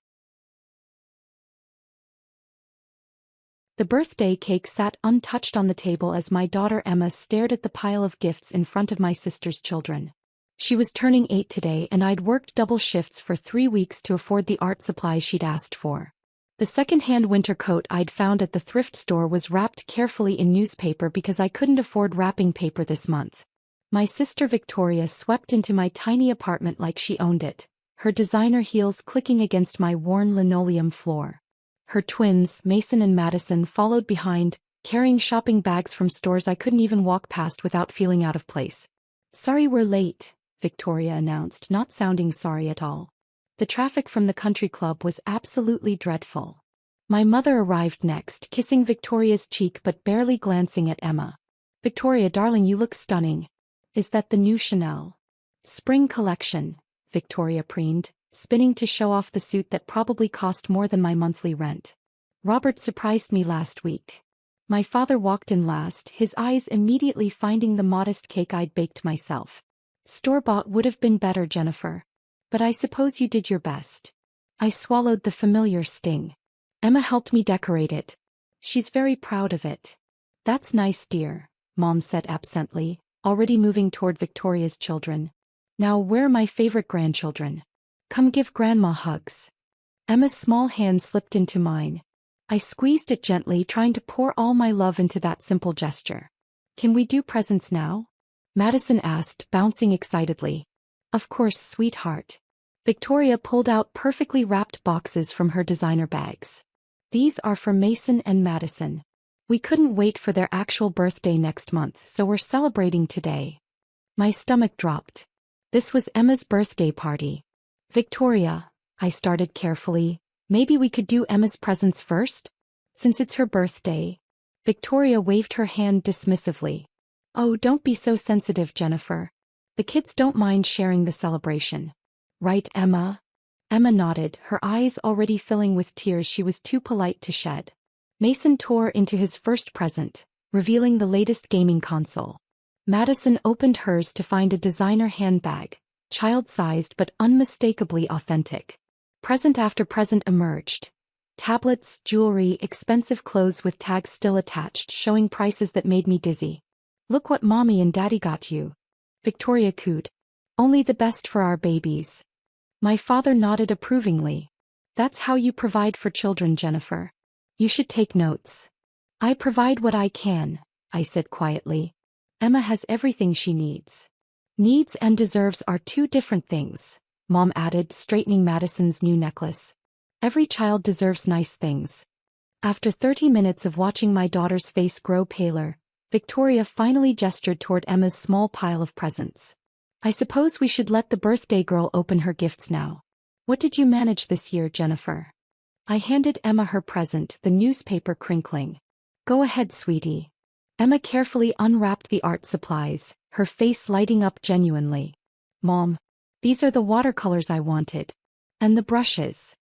The birthday cake sat untouched on the table as my daughter Emma stared at the pile of gifts in front of my sister's children. She was turning 8 today and I'd worked double shifts for 3 weeks to afford the art supplies she'd asked for. The second-hand winter coat I'd found at the thrift store was wrapped carefully in newspaper because I couldn't afford wrapping paper this month. My sister Victoria swept into my tiny apartment like she owned it, her designer heels clicking against my worn linoleum floor. Her twins, Mason and Madison, followed behind, carrying shopping bags from stores I couldn't even walk past without feeling out of place. "Sorry we're late," Victoria announced, not sounding sorry at all. The traffic from the country club was absolutely dreadful. My mother arrived next, kissing Victoria's cheek but barely glancing at Emma. "Victoria, darling, you look stunning. Is that the new Chanel spring collection?" Victoria preened, spinning to show off the suit that probably cost more than my monthly rent. "Robert surprised me last week." My father walked in last, his eyes immediately finding the modest cake I'd baked myself. "Store-bought would have been better, Jennifer. But I suppose you did your best." I swallowed the familiar sting. "Emma helped me decorate it. She's very proud of it." "That's nice, dear," Mom said absently, already moving toward Victoria's children. "Now where are my favorite grandchildren? Come give Grandma hugs." Emma's small hand slipped into mine. I squeezed it gently, trying to pour all my love into that simple gesture. "Can we do presents now?" Madison asked, bouncing excitedly. "Of course, sweetheart." Victoria pulled out perfectly wrapped boxes from her designer bags. "These are for Mason and Madison. We couldn't wait for their actual birthday next month, so we're celebrating today." My stomach dropped. This was Emma's birthday party. "Victoria," I started carefully, "maybe we could do Emma's presents first? Since it's her birthday." Victoria waved her hand dismissively. Oh, don't be so sensitive, Jennifer. The kids don't mind sharing the celebration. Right, Emma? Emma nodded, her eyes already filling with tears she was too polite to shed. Mason tore into his first present, revealing the latest gaming console. Madison opened hers to find a designer handbag, child-sized but unmistakably authentic. Present after present emerged. Tablets, jewelry, expensive clothes with tags still attached showing prices that made me dizzy. Look what Mommy and Daddy got you. Victoria cooed. Only the best for our babies. My father nodded approvingly. That's how you provide for children, Jennifer. You should take notes. I provide what I can, I said quietly. Emma has everything she needs. Needs and deserves are two different things, Mom added, straightening Madison's new necklace. Every child deserves nice things. After 30 minutes of watching my daughter's face grow paler, Victoria finally gestured toward Emma's small pile of presents. I suppose we should let the birthday girl open her gifts now. What did you manage this year, Jennifer? I handed Emma her present, the newspaper crinkling. Go ahead, sweetie. Emma carefully unwrapped the art supplies, her face lighting up genuinely. Mom, these are the watercolors I wanted. And the brushes.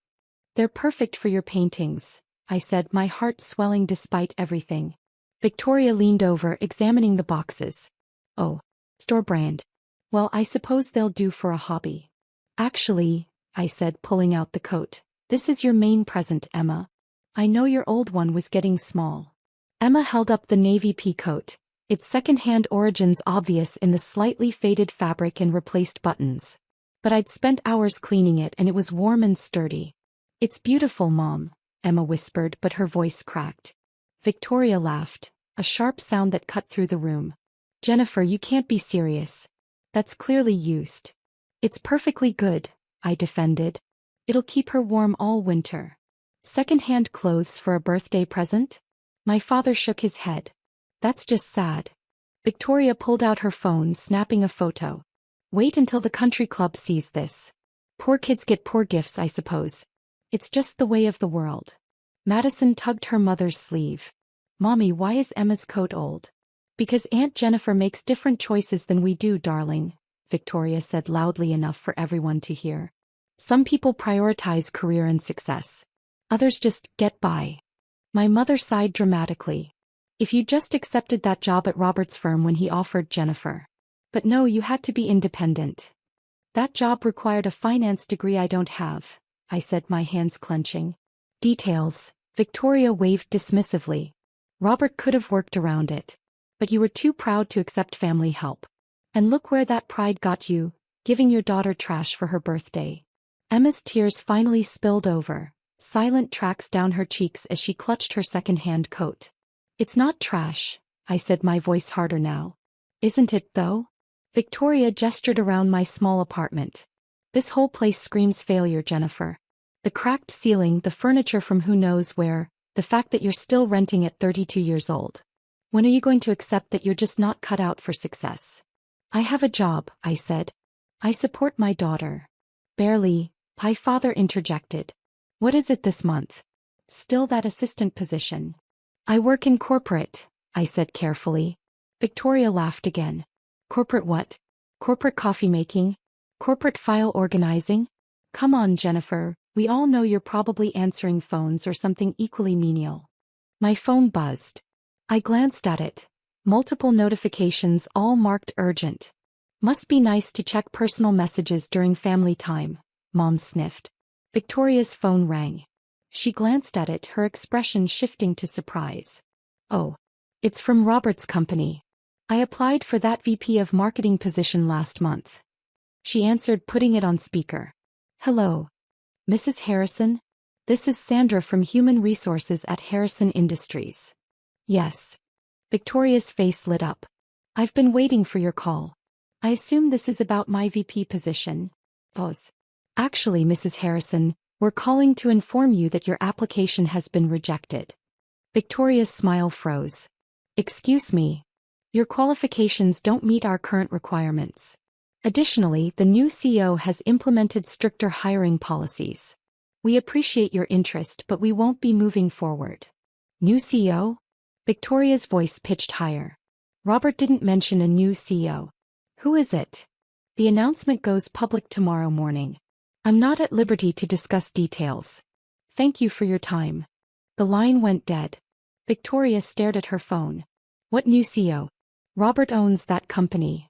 They're perfect for your paintings, I said, my heart swelling despite everything. Victoria leaned over, examining the boxes. Oh, store brand. Well, I suppose they'll do for a hobby. Actually, I said, pulling out the coat, this is your main present, Emma. I know your old one was getting small. Emma held up the navy pea coat, its second-hand origins obvious in the slightly faded fabric and replaced buttons. But I'd spent hours cleaning it and it was warm and sturdy. It's beautiful, Mom, Emma whispered, but her voice cracked. Victoria laughed, a sharp sound that cut through the room. Jennifer, you can't be serious. That's clearly used. It's perfectly good, I defended. It'll keep her warm all winter. Second-hand clothes for a birthday present? My father shook his head. That's just sad. Victoria pulled out her phone, snapping a photo. Wait until the country club sees this. Poor kids get poor gifts, I suppose. It's just the way of the world. Madison tugged her mother's sleeve. Mommy, why is Emma's coat old? Because Aunt Jennifer makes different choices than we do, darling, Victoria said loudly enough for everyone to hear. Some people prioritize career and success. Others just get by. My mother sighed dramatically. If you just accepted that job at Robert's firm when he offered, Jennifer. But no, you had to be independent. That job required a finance degree I don't have, I said, my hands clenching. Details, Victoria waved dismissively. Robert could have worked around it. But you were too proud to accept family help. And look where that pride got you, giving your daughter trash for her birthday. Emma's tears finally spilled over, silent tracks down her cheeks as she clutched her second-hand coat. It's not trash, I said, my voice harder now. Isn't it, though? Victoria gestured around my small apartment. This whole place screams failure, Jennifer. The cracked ceiling, the furniture from who knows where, the fact that you're still renting at 32 years old. When are you going to accept that you're just not cut out for success? I have a job, I said. I support my daughter. Barely, my father interjected. What is it this month? Still that assistant position. I work in corporate, I said carefully. Victoria laughed again. Corporate what? Corporate coffee making? Corporate file organizing? Come on, Jennifer, we all know you're probably answering phones or something equally menial. My phone buzzed. I glanced at it. Multiple notifications, all marked urgent. Must be nice to check personal messages during family time, Mom sniffed. Victoria's phone rang. She glanced at it, her expression shifting to surprise. Oh. It's from Robert's company. I applied for that VP of marketing position last month. She answered, putting it on speaker. Hello. Mrs. Harrison? This is Sandra from Human Resources at Harrison Industries. Yes. Victoria's face lit up. I've been waiting for your call. I assume this is about my VP position. Pause. Actually, Mrs. Harrison, we're calling to inform you that your application has been rejected. Victoria's smile froze. Excuse me. Your qualifications don't meet our current requirements. Additionally, the new CEO has implemented stricter hiring policies. We appreciate your interest, but we won't be moving forward. New CEO? Victoria's voice pitched higher. Robert didn't mention a new CEO. Who is it? The announcement goes public tomorrow morning. I'm not at liberty to discuss details. Thank you for your time. The line went dead. Victoria stared at her phone. What new CEO? Robert owns that company.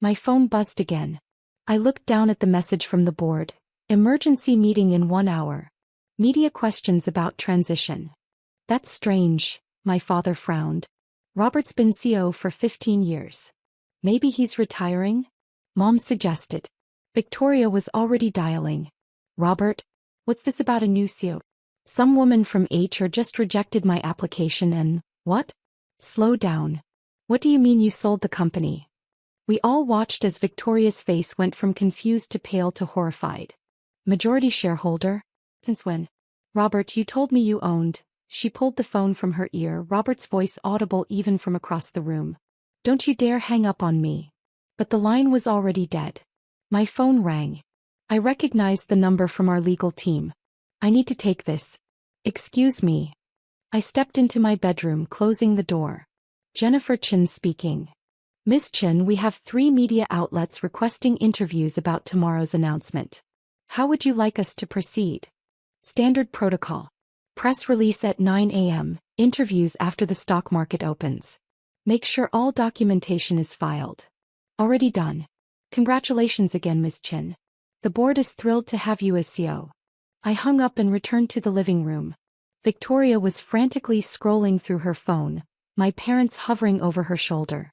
My phone buzzed again. I looked down at the message from the board. Emergency meeting in 1 hour. Media questions about transition. That's strange, my father frowned. Robert's been CEO for 15 years. Maybe he's retiring? Mom suggested. Victoria was already dialing. Robert, what's this about a new CEO? Some woman from HR just rejected my application and, what? Slow down. What do you mean you sold the company? We all watched as Victoria's face went from confused to pale to horrified. Majority shareholder? Since when? Robert, you told me you owned. She pulled the phone from her ear, Robert's voice audible even from across the room. Don't you dare hang up on me. But the line was already dead. My phone rang. I recognized the number from our legal team. I need to take this. Excuse me. I stepped into my bedroom, closing the door. Jennifer Chin speaking. Miss Chin, we have 3 media outlets requesting interviews about tomorrow's announcement. How would you like us to proceed? Standard protocol. Press release at 9 a.m., interviews after the stock market opens. Make sure all documentation is filed. Already done. Congratulations again, Miss Chin. The board is thrilled to have you as CEO. I hung up and returned to the living room. Victoria was frantically scrolling through her phone, my parents hovering over her shoulder.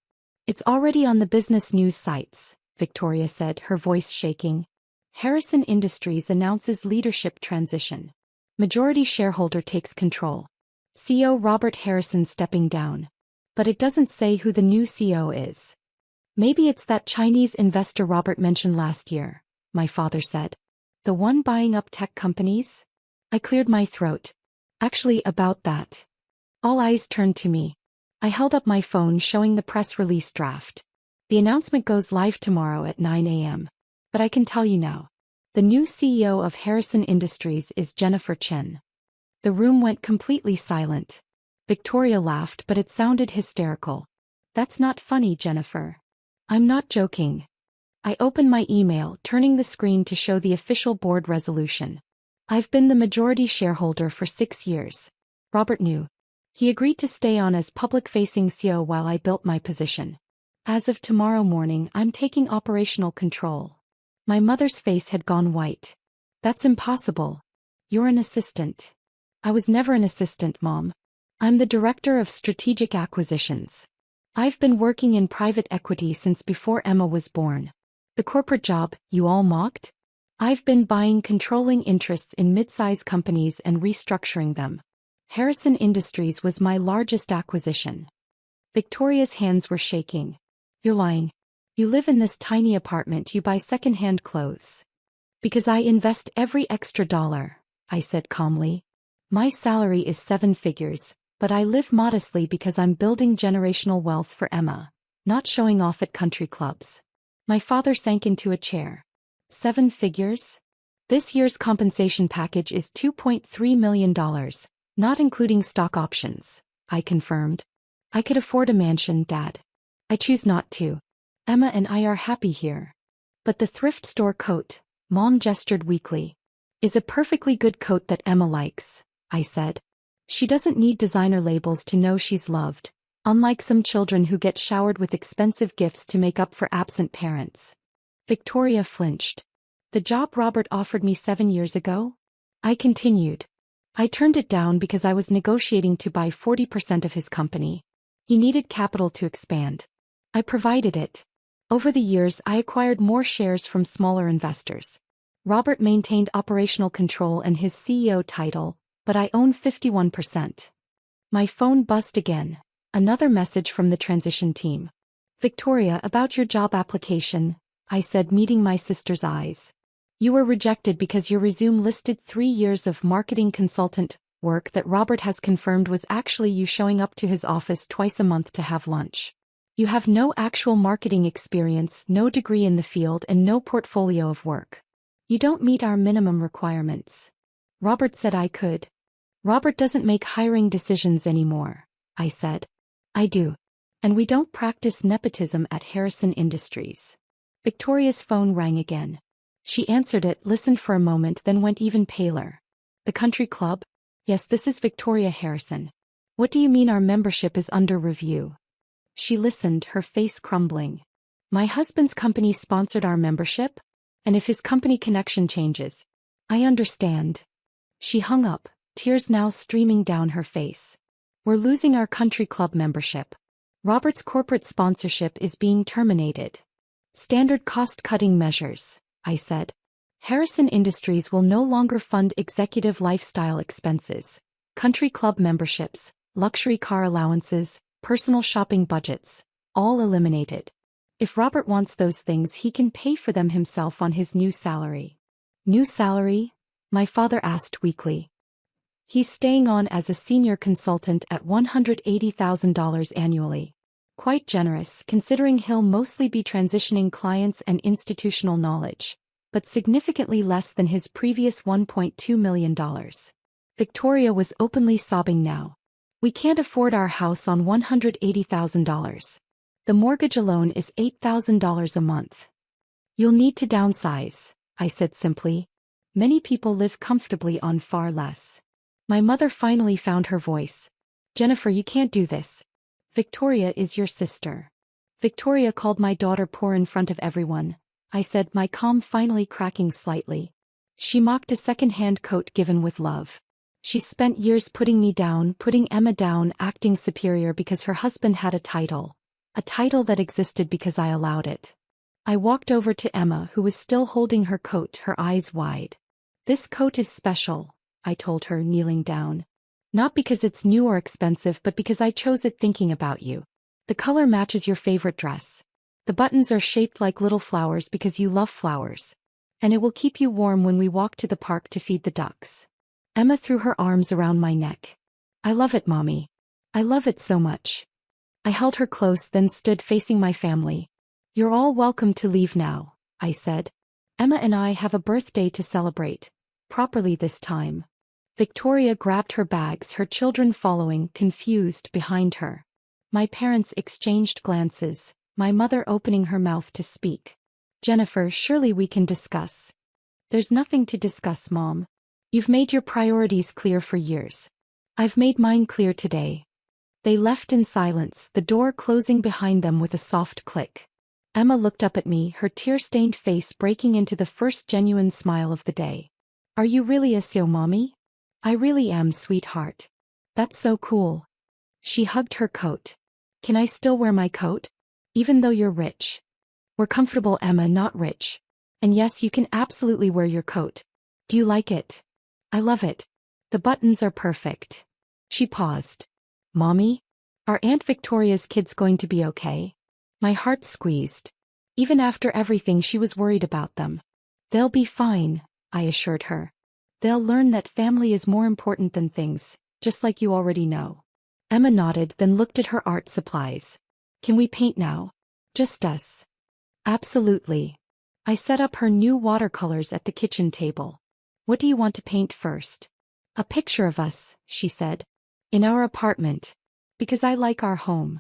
It's already on the business news sites, Victoria said, her voice shaking. Harrison Industries announces leadership transition. Majority shareholder takes control. CEO Robert Harrison stepping down. But it doesn't say who the new CEO is. Maybe it's that Chinese investor Robert mentioned last year, my father said. The one buying up tech companies? I cleared my throat. Actually, about that. All eyes turned to me. I held up my phone showing the press release draft. The announcement goes live tomorrow at 9 a.m. But I can tell you now. The new CEO of Harrison Industries is Jennifer Chin. The room went completely silent. Victoria laughed, but it sounded hysterical. That's not funny, Jennifer. I'm not joking. I opened my email, turning the screen to show the official board resolution. I've been the majority shareholder for 6 years. Robert knew. He agreed to stay on as public-facing CEO while I built my position. As of tomorrow morning, I'm taking operational control. My mother's face had gone white. That's impossible. You're an assistant. I was never an assistant, Mom. I'm the director of strategic acquisitions. I've been working in private equity since before Emma was born. The corporate job, you all mocked? I've been buying controlling interests in mid-size companies and restructuring them. Harrison Industries was my largest acquisition. Victoria's hands were shaking. You're lying. You live in this tiny apartment, you buy second-hand clothes. Because I invest every extra dollar, I said calmly. My salary is 7 figures, but I live modestly because I'm building generational wealth for Emma, not showing off at country clubs. My father sank into a chair. 7 figures? This year's compensation package is $2.3 million, not including stock options, I confirmed. I could afford a mansion, Dad. I choose not to. Emma and I are happy here. But the thrift store coat, Mom gestured weakly, is a perfectly good coat that Emma likes, I said. She doesn't need designer labels to know she's loved, unlike some children who get showered with expensive gifts to make up for absent parents. Victoria flinched. The job Robert offered me 7 years ago? I continued. I turned it down because I was negotiating to buy 40% of his company. He needed capital to expand. I provided it. Over the years, I acquired more shares from smaller investors. Robert maintained operational control and his CEO title, but I own 51%. My phone buzzed again. Another message from the transition team. Victoria, about your job application, I said, meeting my sister's eyes. You were rejected because your resume listed 3 years of marketing consultant work that Robert has confirmed was actually you showing up to his office twice a month to have lunch. You have no actual marketing experience, no degree in the field, and no portfolio of work. You don't meet our minimum requirements. Robert said I could. Robert doesn't make hiring decisions anymore, I said. I do. And we don't practice nepotism at Harrison Industries. Victoria's phone rang again. She answered it, listened for a moment, then went even paler. The country club? Yes, this is Victoria Harrison. What do you mean our membership is under review? She listened, her face crumbling. My husband's company sponsored our membership? And if his company connection changes? I understand. She hung up, tears now streaming down her face. We're losing our country club membership. Robert's corporate sponsorship is being terminated. Standard cost-cutting measures, I said. Harrison Industries will no longer fund executive lifestyle expenses, country club memberships, luxury car allowances, personal shopping budgets, all eliminated. If Robert wants those things, he can pay for them himself on his new salary. New salary? My father asked weakly. He's staying on as a senior consultant at $180,000 annually. Quite generous, considering he'll mostly be transitioning clients and institutional knowledge, but significantly less than his previous $1.2 million. Victoria was openly sobbing now. We can't afford our house on $180,000. The mortgage alone is $8,000 a month. You'll need to downsize, I said simply. Many people live comfortably on far less. My mother finally found her voice. Jennifer, you can't do this. Victoria is your sister. Victoria called my daughter poor in front of everyone, I said, my calm finally cracking slightly. She mocked a second-hand coat given with love. She spent years putting me down, putting Emma down, acting superior because her husband had a title that existed because I allowed it. I walked over to Emma, who was still holding her coat, her eyes wide. This coat is special, I told her, kneeling down. Not because it's new or expensive, but because I chose it thinking about you. The color matches your favorite dress. The buttons are shaped like little flowers because you love flowers. And it will keep you warm when we walk to the park to feed the ducks. Emma threw her arms around my neck. I love it, Mommy. I love it so much. I held her close, then stood facing my family. You're all welcome to leave now, I said. Emma and I have a birthday to celebrate. Properly this time. Victoria grabbed her bags, her children following, confused, behind her. My parents exchanged glances, my mother opening her mouth to speak. Jennifer, surely we can discuss. There's nothing to discuss, Mom. You've made your priorities clear for years. I've made mine clear today. They left in silence, the door closing behind them with a soft click. Emma looked up at me, her tear-stained face breaking into the first genuine smile of the day. Are you really a CEO, Mommy? I really am, sweetheart. That's so cool. She hugged her coat. Can I still wear my coat? Even though you're rich. We're comfortable, Emma, not rich. And yes, you can absolutely wear your coat. Do you like it? I love it. The buttons are perfect. She paused. Mommy? Are Aunt Victoria's kids going to be okay? My heart squeezed. Even after everything, she was worried about them. They'll be fine, I assured her. They'll learn that family is more important than things, just like you already know. Emma nodded, then looked at her art supplies. Can we paint now? Just us. Absolutely. I set up her new watercolors at the kitchen table. What do you want to paint first? A picture of us, she said. In our apartment. Because I like our home.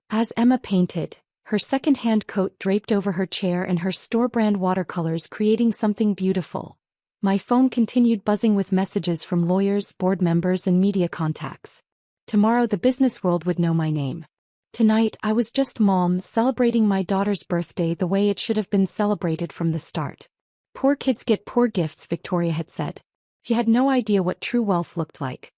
As Emma painted, her second-hand coat draped over her chair and her store-brand watercolors creating something beautiful. My phone continued buzzing with messages from lawyers, board members, and media contacts. Tomorrow the business world would know my name. Tonight I was just Mom, celebrating my daughter's birthday the way it should have been celebrated from the start. Poor kids get poor gifts, Victoria had said. She had no idea what true wealth looked like.